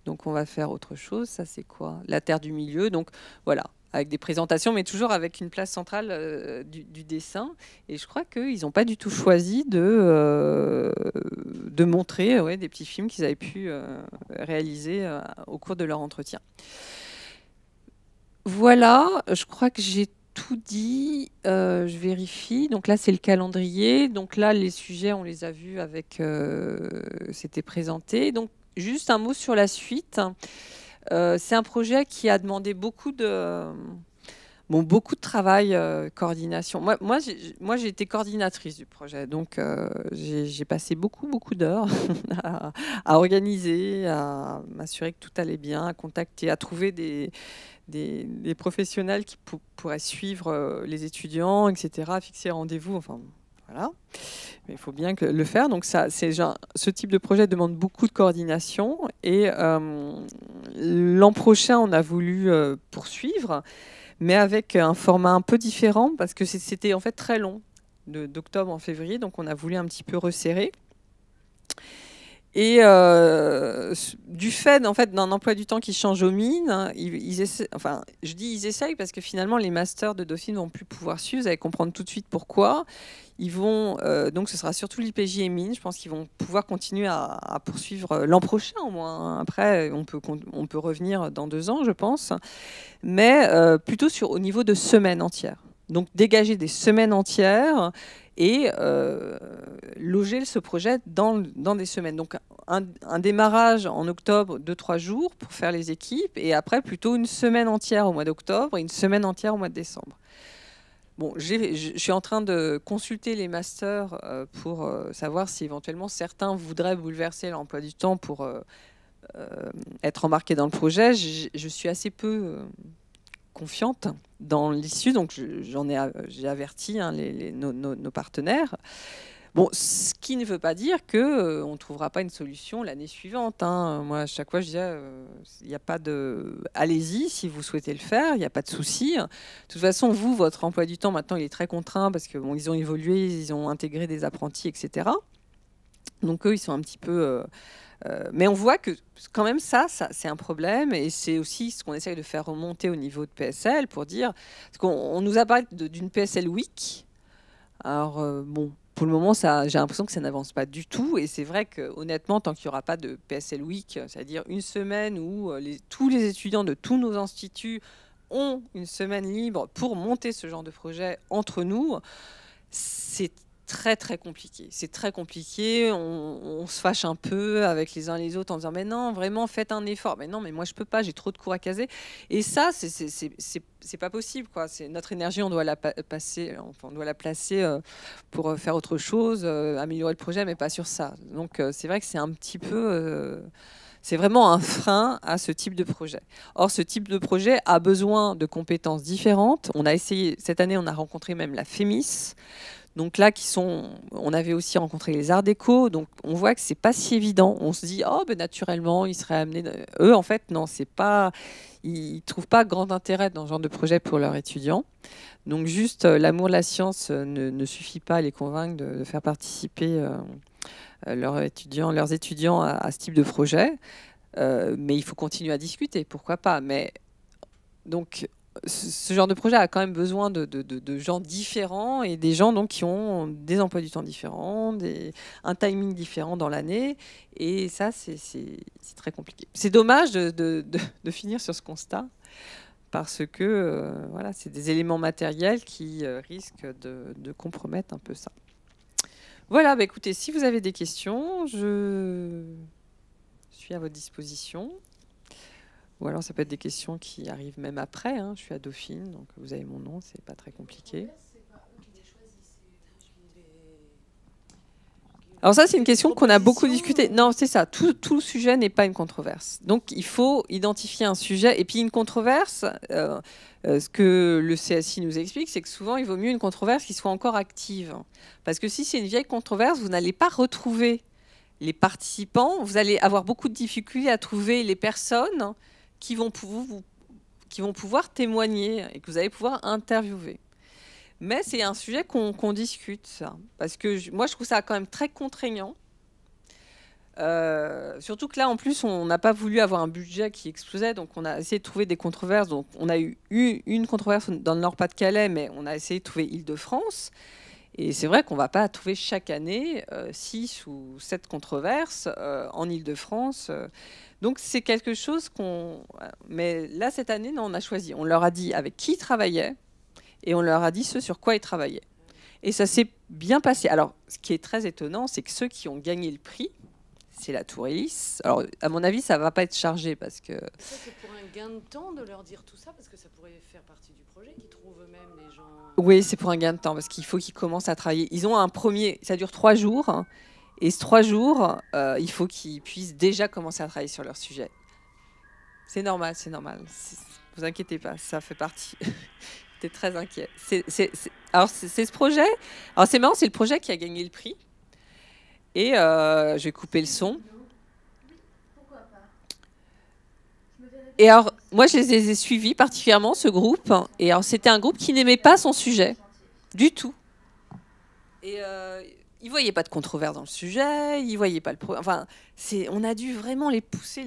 S2: Donc on va faire autre chose. Ça c'est quoi? La terre du milieu. Donc voilà. Avec des présentations, mais toujours avec une place centrale du dessin. Et je crois qu'ils n'ont pas du tout choisi de montrer des petits films qu'ils avaient pu réaliser au cours de leur entretien. Voilà, je crois que j'ai tout dit. Je vérifie. Donc là, c'est le calendrier. Donc là, les sujets, on les a vus avec... c'était présenté. Donc juste un mot sur la suite. C'est un projet qui a demandé beaucoup de travail, coordination. Moi, j'ai été coordinatrice du projet, donc j'ai passé beaucoup d'heures à organiser, à m'assurer que tout allait bien, à contacter, à trouver des professionnels qui pourraient suivre les étudiants, etc., à fixer rendez-vous, enfin... Voilà, mais il faut bien le faire. Donc ce type de projet demande beaucoup de coordination. Et l'an prochain, on a voulu poursuivre, mais avec un format un peu différent parce que c'était en fait très long, d'octobre en février. Donc on a voulu un petit peu resserrer. Et du fait en fait, d'un emploi du temps qui change aux mines, ils essaient, enfin, je dis ils essayent parce que finalement les masters de Dauphine vont plus pouvoir suivre. Vous allez comprendre tout de suite pourquoi. Ils vont, donc ce sera surtout l'IPJ et mines. Je pense qu'ils vont pouvoir continuer à poursuivre l'an prochain au moins. Après, on peut revenir dans 2 ans, je pense. Mais plutôt au niveau de semaines entières. Donc dégager des semaines entières et loger ce projet dans des semaines. Donc un démarrage en octobre de 3 jours pour faire les équipes, et après plutôt une semaine entière au mois d'octobre et une semaine entière au mois de décembre. Bon, je suis en train de consulter les masters pour savoir si éventuellement certains voudraient bouleverser l'emploi du temps pour être embarqués dans le projet. Je suis assez peu confiante dans l'issue, donc j'ai averti nos partenaires. Bon, ce qui ne veut pas dire qu'on ne trouvera pas une solution l'année suivante. Hein. Moi, à chaque fois, je disais, il n'y a pas de... Allez-y, si vous souhaitez le faire, il n'y a pas de souci. De toute façon, vous, votre emploi du temps, maintenant, il est très contraint parce que bon, ils ont évolué, ils ont intégré des apprentis, etc. Donc, eux, ils sont un petit peu... mais on voit que quand même ça c'est un problème, et c'est aussi ce qu'on essaye de faire remonter au niveau de PSL pour dire... Parce qu'on nous a parlé d'une PSL Week. Alors, bon... Pour le moment, j'ai l'impression que ça n'avance pas du tout. Et c'est vrai que, honnêtement, tant qu'il n'y aura pas de PSL Week, c'est-à-dire une semaine où tous les étudiants de tous nos instituts ont une semaine libre pour monter ce genre de projet entre nous, c'est très très compliqué. C'est très compliqué. On se fâche un peu avec les uns les autres en disant mais non, vraiment faites un effort. Mais non, mais moi je peux pas, j'ai trop de cours à caser. Et ça, c'est pas possible, quoi. C'est notre énergie, on doit la passer, enfin, on doit la placer pour faire autre chose, améliorer le projet, mais pas sur ça. Donc c'est vrai que c'est un petit peu c'est vraiment un frein à ce type de projet. Or, ce type de projet a besoin de compétences différentes. On a essayé, cette année, on a rencontré même la FEMIS. Donc là, on avait aussi rencontré les Arts Déco. Donc on voit que c'est pas si évident. On se dit, oh, ben, naturellement, ils seraient amenés. Eux, en fait, non, c'est pas. Ils trouvent pas grand intérêt dans ce genre de projet pour leurs étudiants. Donc juste l'amour de la science ne suffit pas à les convaincre de faire participer leurs étudiants à ce type de projet. Mais il faut continuer à discuter, pourquoi pas. Mais donc ce genre de projet a quand même besoin de gens différents, et des gens donc qui ont des emplois du temps différents, un timing différent dans l'année, et ça c'est très compliqué. C'est dommage de finir sur ce constat, parce que voilà, c'est des éléments matériels qui risquent de compromettre un peu ça. Voilà, bah écoutez, si vous avez des questions, je suis à votre disposition. Ou alors ça peut être des questions qui arrivent même après. Hein. Je suis à Dauphine, donc vous avez mon nom, c'est pas très compliqué. Alors ça, c'est une question qu'on a beaucoup discutée. Non, c'est ça, tout sujet n'est pas une controverse. Donc il faut identifier un sujet. Et puis une controverse, ce que le CSI nous explique, c'est que souvent il vaut mieux une controverse qui soit encore active. Parce que si c'est une vieille controverse, vous n'allez pas retrouver les participants, vous allez avoir beaucoup de difficultés à trouver les personnes qui vont pouvoir témoigner et que vous allez pouvoir interviewer. Mais c'est un sujet qu'on discute, ça. Parce que moi, je trouve ça quand même très contraignant. Surtout que là, en plus, on n'a pas voulu avoir un budget qui explosait, donc on a essayé de trouver des controverses. Donc on a eu une controverse dans le Nord-Pas-de-Calais, mais on a essayé de trouver Île-de-France. Et c'est vrai qu'on ne va pas trouver chaque année 6 ou 7 controverses en Île-de-France. Donc c'est quelque chose qu'on... Mais là, cette année, non, on a choisi. On leur a dit avec qui ils travaillaient, et on leur a dit ce sur quoi ils travaillaient. Et ça s'est bien passé. Alors, ce qui est très étonnant, c'est que ceux qui ont gagné le prix, c'est la Tour Hélice. Alors, à mon avis, ça ne va pas être chargé parce que...
S10: Ça, c'est pour un gain de temps de leur dire tout ça, parce que ça pourrait faire partie du projet, qu'ils trouvent eux-mêmes les gens...
S2: Oui, c'est pour un gain de temps, parce qu'il faut qu'ils commencent à travailler. Ils ont un premier... Ça dure 3 jours, hein, et ces 3 jours, il faut qu'ils puissent déjà commencer à travailler sur leur sujet. C'est normal, c'est normal. Vous inquiétez pas, ça fait partie... J'étais très inquiet. Alors, c'est ce projet... Alors, c'est marrant, c'est le projet qui a gagné le prix. Et je vais couper le son. Et alors, moi, je les ai suivis particulièrement, ce groupe. Et alors, c'était un groupe qui n'aimait pas son sujet, du tout. Et ils ne voyaient pas de controverse dans le sujet, ils ne voyaient pas le problème. Enfin, on a dû vraiment les pousser.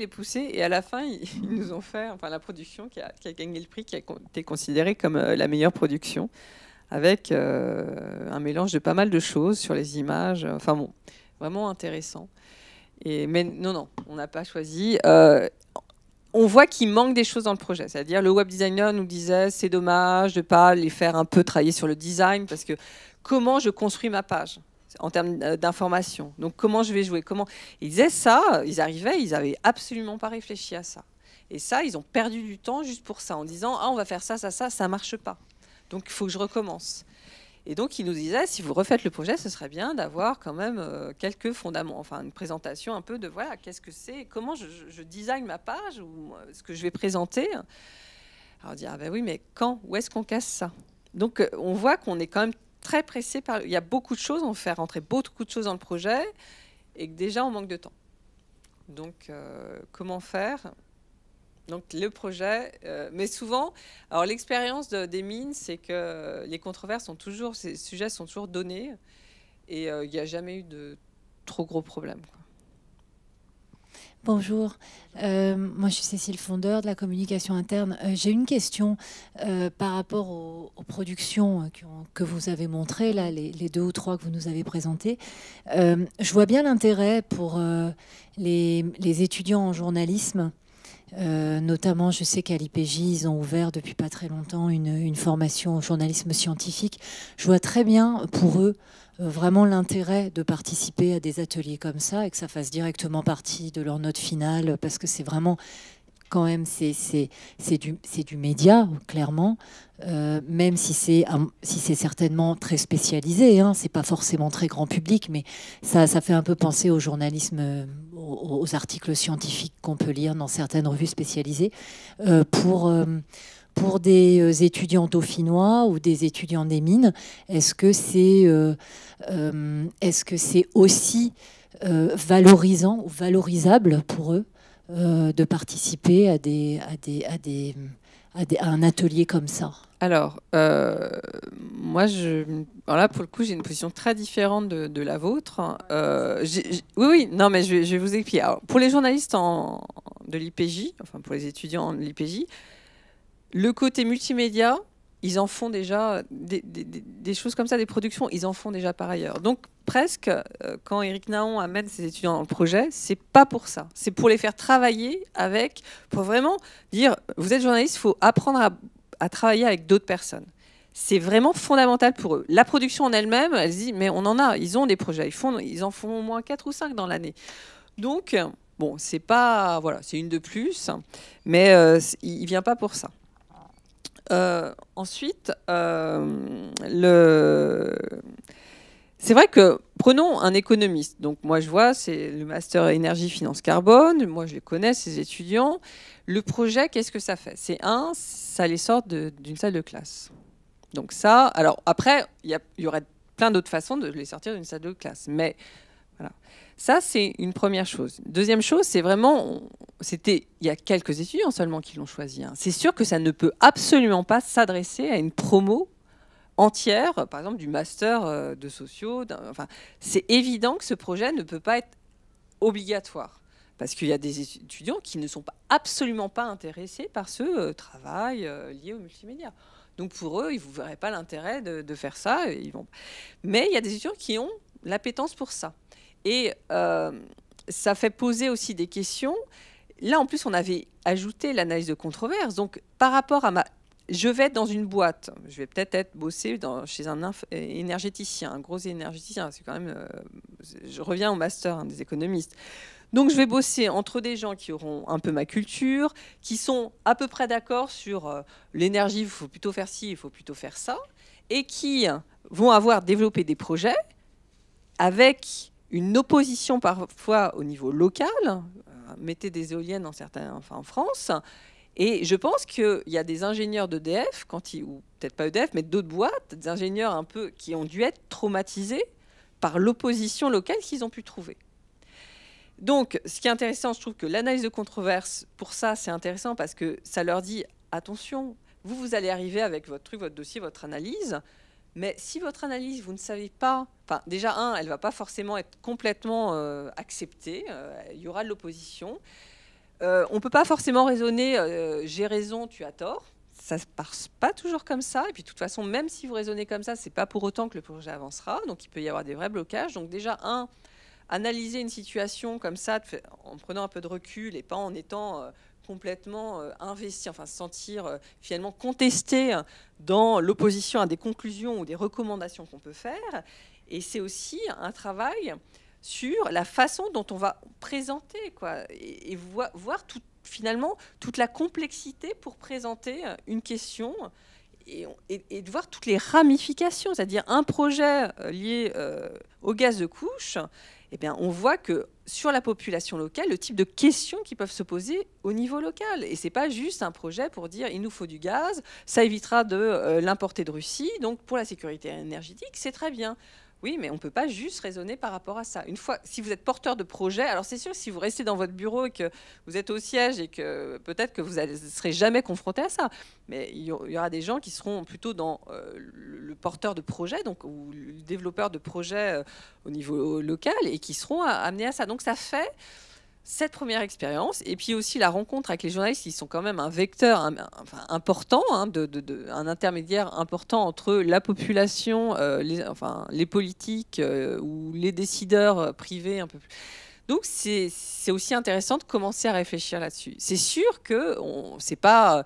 S2: Et à la fin, ils nous ont fait, enfin, la production qui a gagné le prix, qui a été considérée comme la meilleure production, avec un mélange de pas mal de choses sur les images. Enfin bon, vraiment intéressant. Mais non, on n'a pas choisi. on voit qu'il manque des choses dans le projet. C'est-à-dire, le web designer nous disait, c'est dommage de ne pas les faire un peu travailler sur le design, parce que comment je construis ma page en termes d'information. Donc, comment je vais jouer, comment... Ils disaient ça, ils arrivaient, ils n'avaient absolument pas réfléchi à ça. Et ça, ils ont perdu du temps juste pour ça, en disant, ah, on va faire ça, ça ne marche pas. Donc, il faut que je recommence. Et donc, il nous disait, si vous refaites le projet, ce serait bien d'avoir quand même quelques fondements, enfin une présentation un peu de, voilà, qu'est-ce que c'est, comment je design ma page, ou ce que je vais présenter. Alors, on dit, ah ben oui, mais quand, où est-ce qu'on casse ça? Donc, on voit qu'on est quand même très pressé par... Il y a beaucoup de choses, on fait rentrer beaucoup de choses dans le projet, et que déjà, on manque de temps. Donc, comment faire? Donc le projet, mais souvent, alors l'expérience des mines, c'est que les controverses sont toujours, ces sujets sont toujours donnés, et il n'y a jamais eu de trop gros problèmes, quoi.
S11: Bonjour, moi je suis Cécile Fondeur de la communication interne. J'ai une question par rapport aux productions que vous avez montrées, là, les 2 ou 3 que vous nous avez présentées. Je vois bien l'intérêt pour les étudiants en journalisme. Notamment, je sais qu'à l'IPJ, ils ont ouvert depuis pas très longtemps une formation au journalisme scientifique. Je vois très bien pour eux vraiment l'intérêt de participer à des ateliers comme ça et que ça fasse directement partie de leur note finale, parce que c'est vraiment, quand même, c'est du média, clairement, même si c'est certainement très spécialisé, hein, c'est pas forcément très grand public, mais ça fait un peu penser au journalisme, aux articles scientifiques qu'on peut lire dans certaines revues spécialisées, pour des étudiants dauphinois ou des étudiants des mines. Est-ce que c'est aussi valorisant ou valorisable pour eux de participer à un atelier comme ça?
S2: Alors, moi, alors là, pour le coup, j'ai une position très différente de la vôtre. Oui, non, mais je vais vous expliquer. Alors, pour les journalistes de l'IPJ, enfin pour les étudiants de l'IPJ, le côté multimédia, ils en font déjà des choses comme ça, des productions, ils en font déjà par ailleurs. Donc, presque, quand Éric Naon amène ses étudiants dans le projet, c'est pas pour ça. C'est pour les faire travailler pour vraiment dire, vous êtes journaliste, il faut apprendre à travailler avec d'autres personnes. C'est vraiment fondamental pour eux. La production en elle-même, elle se dit, mais ils ont des projets, ils en font au moins 4 ou 5 dans l'année. Donc, bon, c'est pas, voilà, c'est une de plus, mais il vient pas pour ça. Ensuite, c'est vrai que, prenons un économiste. Donc moi, je vois, c'est le master énergie, finance, carbone. Moi, je les connais, ces étudiants. Le projet, qu'est-ce que ça fait? Ça les sort d'une salle de classe. Donc ça, alors après, il y aurait plein d'autres façons de les sortir d'une salle de classe. Mais voilà. Ça, c'est une première chose. Deuxième chose, c'est vraiment... il y a quelques étudiants seulement qui l'ont choisi. Hein. C'est sûr que ça ne peut absolument pas s'adresser à une promo entière, par exemple du master de sociaux. Enfin, c'est évident que ce projet ne peut pas être obligatoire. Parce qu'il y a des étudiants qui ne sont absolument pas intéressés par ce travail lié au multimédia. Donc pour eux, ils ne verraient pas l'intérêt de faire ça. Mais il y a des étudiants qui ont l'appétence pour ça. Et ça fait poser aussi des questions. Là, en plus, on avait ajouté l'analyse de controverse. Donc, par rapport à je vais être dans une boîte. Je vais peut-être bosser chez un énergéticien, un gros énergéticien. C'est quand même... je reviens au master des économistes. Donc, je vais bosser entre des gens qui auront un peu ma culture, qui sont à peu près d'accord sur l'énergie, il faut plutôt faire ci, il faut plutôt faire ça, et qui vont avoir développé des projets avec une opposition parfois au niveau local, mettez des éoliennes en France, et je pense qu'il y a des ingénieurs d'EDF, ou peut-être pas EDF, mais d'autres boîtes, des ingénieurs un peu qui ont dû être traumatisés par l'opposition locale qu'ils ont pu trouver. Donc, ce qui est intéressant, je trouve que l'analyse de controverse, pour ça, c'est intéressant parce que ça leur dit, attention, vous allez arriver avec votre truc, votre dossier, votre analyse, mais si votre analyse, vous ne savez pas... Enfin, déjà, elle ne va pas forcément être complètement acceptée. Il y aura de l'opposition. On ne peut pas forcément raisonner j'ai raison, tu as tort. Ça ne se passe pas toujours comme ça. Et puis, de toute façon, même si vous raisonnez comme ça, ce n'est pas pour autant que le projet avancera. Donc, il peut y avoir des vrais blocages. Donc, déjà, analyser une situation comme ça, en prenant un peu de recul et pas en étant complètement investi, enfin se sentir finalement contesté dans l'opposition à des conclusions ou des recommandations qu'on peut faire. Et c'est aussi un travail sur la façon dont on va présenter, quoi, et voir finalement toute la complexité pour présenter une question et de voir toutes les ramifications, c'est-à-dire un projet lié au gaz de couche. Eh bien, on voit que sur la population locale, le type de questions qui peuvent se poser au niveau local. Et ce n'est pas juste un projet pour dire il nous faut du gaz, ça évitera de l'importer de Russie, donc pour la sécurité énergétique, c'est très bien. Oui, mais on ne peut pas juste raisonner par rapport à ça. Une fois, si vous êtes porteur de projet, alors c'est sûr, si vous restez dans votre bureau et que vous êtes au siège et que peut-être que vous ne serez jamais confronté à ça, mais il y aura des gens qui seront plutôt dans le porteur de projet, donc, ou le développeur de projet au niveau local et qui seront amenés à ça. Donc ça fait cette première expérience, et puis aussi la rencontre avec les journalistes qui sont quand même un vecteur important, hein, un intermédiaire important entre la population, les politiques ou les décideurs privés un peu plus. Donc c'est aussi intéressant de commencer à réfléchir là-dessus. C'est sûr que ça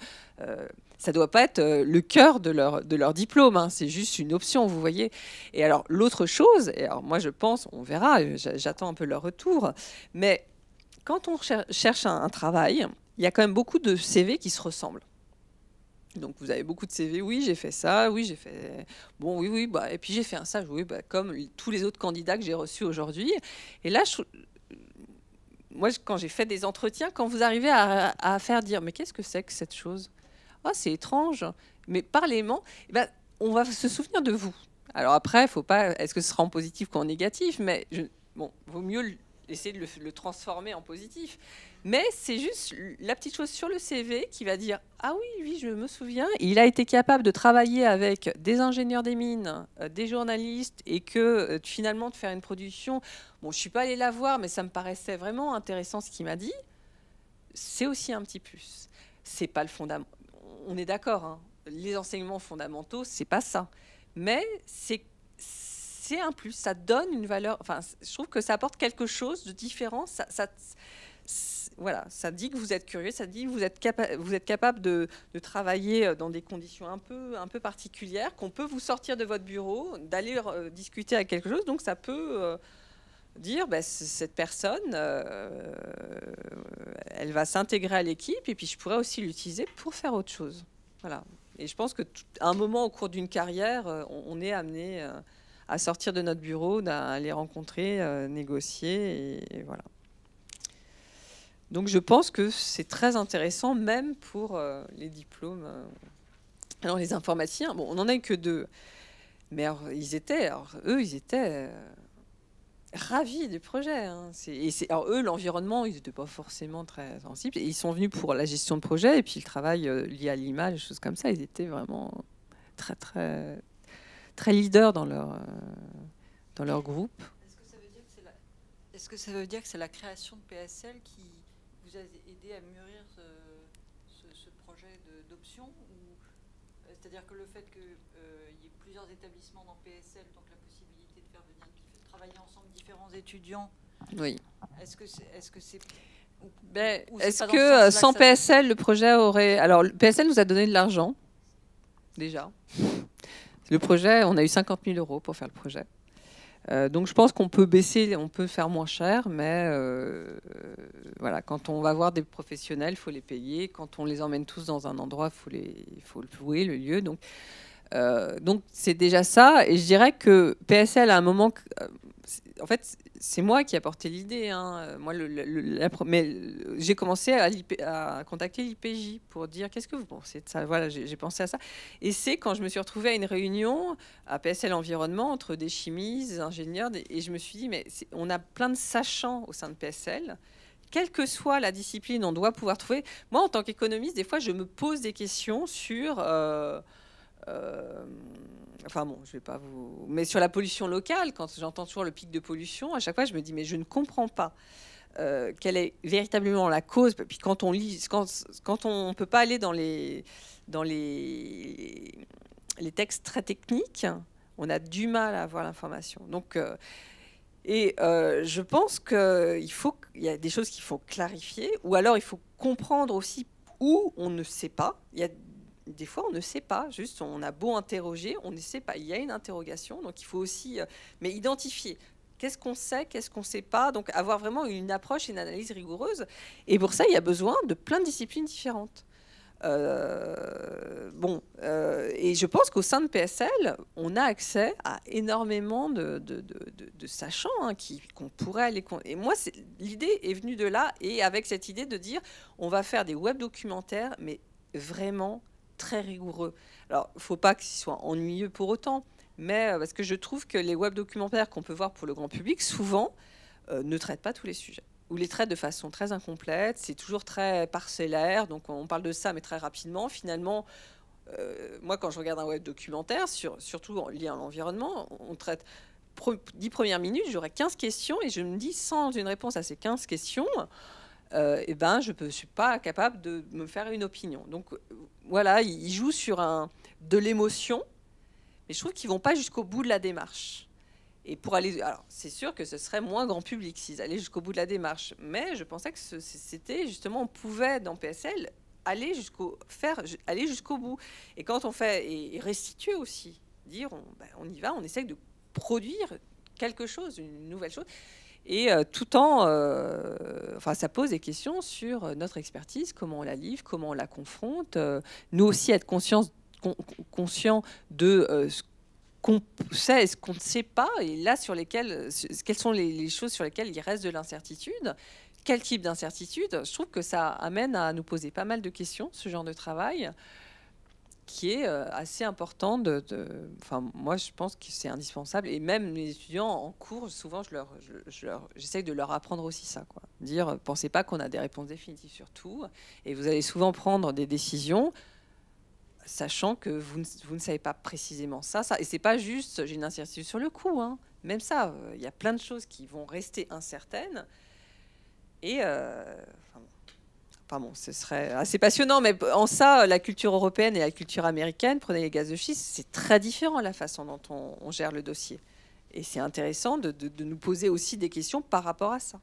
S2: ne doit pas être le cœur de leur diplôme, hein, c'est juste une option, vous voyez. Et alors l'autre chose, et alors moi je pense, on verra, j'attends un peu leur retour, mais quand on cherche un travail, il y a quand même beaucoup de CV qui se ressemblent. Donc vous avez beaucoup de CV, oui j'ai fait ça, oui j'ai fait... Bon oui, bah, et puis j'ai fait un stage, oui, bah, comme tous les autres candidats que j'ai reçus aujourd'hui. Et là, moi quand j'ai fait des entretiens, quand vous arrivez à faire dire, mais qu'est-ce que c'est que cette chose? Oh, c'est étrange, mais parlez-moi, eh ben, on va se souvenir de vous. Alors après, faut pas, est-ce que ce sera en positif ou en négatif, mais vaut mieux essayer de le transformer en positif. Mais c'est juste la petite chose sur le CV qui va dire « Ah oui, lui, je me souviens, il a été capable de travailler avec des ingénieurs des mines, des journalistes, et que finalement de faire une production... Bon, je ne suis pas allée la voir, mais ça me paraissait vraiment intéressant ce qu'il m'a dit. » C'est aussi un petit plus. C'est pas le fondament. On est d'accord, hein. Les enseignements fondamentaux, c'est pas ça. Mais c'est un plus, ça donne une valeur, enfin, je trouve que ça apporte quelque chose de différent, voilà, ça dit que vous êtes curieux, ça dit que vous êtes capable de travailler dans des conditions un peu particulières, qu'on peut vous sortir de votre bureau, d'aller discuter avec quelque chose, donc ça peut dire, bah, cette personne, elle va s'intégrer à l'équipe, et puis je pourrais aussi l'utiliser pour faire autre chose. Voilà. Et je pense qu'à un moment au cours d'une carrière, on est amené... à sortir de notre bureau, d'aller rencontrer, négocier, et voilà. Donc je pense que c'est très intéressant, même pour les diplômes. Alors les informaticiens, bon, on n'en a que 2, mais alors, ils étaient ravis du projet. Hein. Alors eux, l'environnement, ils n'étaient pas forcément très sensibles. Et ils sont venus pour la gestion de projet, et puis le travail lié à l'image, des choses comme ça, ils étaient vraiment très, très... très leader dans leur groupe.
S12: Est-ce que ça veut dire que c'est la création de PSL qui vous a aidé à mûrir ce projet d'option, c'est-à-dire que le fait qu'il y ait plusieurs établissements dans PSL, donc la possibilité de faire venir, de travailler ensemble différents étudiants.
S2: Oui.
S12: Est-ce que c'est
S2: est-ce que sans PSL, le projet aurait... Alors, le PSL nous a donné de l'argent, déjà. Le projet, on a eu 50 000 € pour faire le projet. Donc je pense qu'on peut baisser, on peut faire moins cher, mais voilà, quand on va voir des professionnels, il faut les payer. Quand on les emmène tous dans un endroit, il faut louer le lieu. Donc c'est déjà ça. Et je dirais que PSL, à un moment... en fait, c'est moi qui ai apporté l'idée. Hein. Moi, mais j'ai commencé à contacter l'IPJ pour dire qu'est-ce que vous pensez de ça. Voilà, j'ai pensé à ça. Et c'est quand je me suis retrouvée à une réunion à PSL Environnement entre des chimistes, des ingénieurs, et je me suis dit, mais on a plein de sachants au sein de PSL. Quelle que soit la discipline, on doit pouvoir trouver... Moi, en tant qu'économiste, des fois, je me pose des questions sur... enfin bon, je vais pas vous... Mais sur la pollution locale, quand j'entends toujours le pic de pollution, à chaque fois, je me dis, mais je ne comprends pas quelle est véritablement la cause. Puis quand on lit, quand on ne peut pas aller dans les textes très techniques, on a du mal à avoir l'information. Donc, je pense qu'il y a des choses qu'il faut clarifier, ou alors il faut comprendre aussi où on ne sait pas. Il y a des fois, on ne sait pas. Juste, on a beau interroger, on ne sait pas. Il y a une interrogation, donc il faut aussi, mais identifier. Qu'est-ce qu'on sait, qu'est-ce qu'on ne sait pas. Donc, avoir vraiment une approche et une analyse rigoureuse. Et pour ça, il y a besoin de plein de disciplines différentes. Et je pense qu'au sein de PSL, on a accès à énormément de sachants qu'on pourrait aller... Et moi, l'idée est venue de là, et avec cette idée de dire, on va faire des web documentaires, mais vraiment très rigoureux. Alors, il ne faut pas qu'ils soient ennuyeux pour autant, mais parce que je trouve que les web documentaires qu'on peut voir pour le grand public, souvent, ne traitent pas tous les sujets, ou les traitent de façon très incomplète, c'est toujours très parcellaire, donc on parle de ça, mais très rapidement. Finalement, moi, quand je regarde un web documentaire, surtout lié à l'environnement, on traite 10 premières minutes, j'aurai 15 questions, et je me dis, sans une réponse à ces 15 questions, je ne suis pas capable de me faire une opinion. Donc voilà, ils jouent sur de l'émotion, mais je trouve qu'ils ne vont pas jusqu'au bout de la démarche. Et pour aller, alors c'est sûr que ce serait moins grand public s'ils allaient jusqu'au bout de la démarche, mais je pensais que c'était justement, on pouvait dans PSL aller jusqu'au bout. Et quand on fait, et restituer aussi, dire on y va, on essaye de produire quelque chose, une nouvelle chose, et tout en, ça pose des questions sur notre expertise, comment on la livre, comment on la confronte, nous aussi être conscients de ce qu'on sait et ce qu'on ne sait pas, et là quelles sont les choses sur lesquelles il reste de l'incertitude, quel type d'incertitude. Je trouve que ça amène à nous poser pas mal de questions, ce genre de travail, qui est assez important. Moi, je pense que c'est indispensable, et même les étudiants en cours, souvent, j'essaye de leur apprendre aussi ça, quoi. Dire, pensez pas qu'on a des réponses définitives sur tout, et vous allez souvent prendre des décisions sachant que vous ne savez pas précisément ça. Et c'est pas juste, j'ai une incertitude sur le coup, hein. Même ça, il y a plein de choses qui vont rester incertaines. Et ce serait assez passionnant, mais en ça, la culture européenne et la culture américaine, prenez les gaz de schiste, c'est très différent la façon dont on gère le dossier. Et c'est intéressant de nous poser aussi des questions par rapport à ça.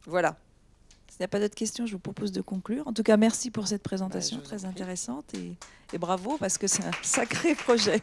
S2: Voilà.
S1: S'il n'y a pas d'autres questions, je vous propose de conclure. En tout cas, merci pour cette présentation très intéressante, et bravo, parce que c'est un sacré projet.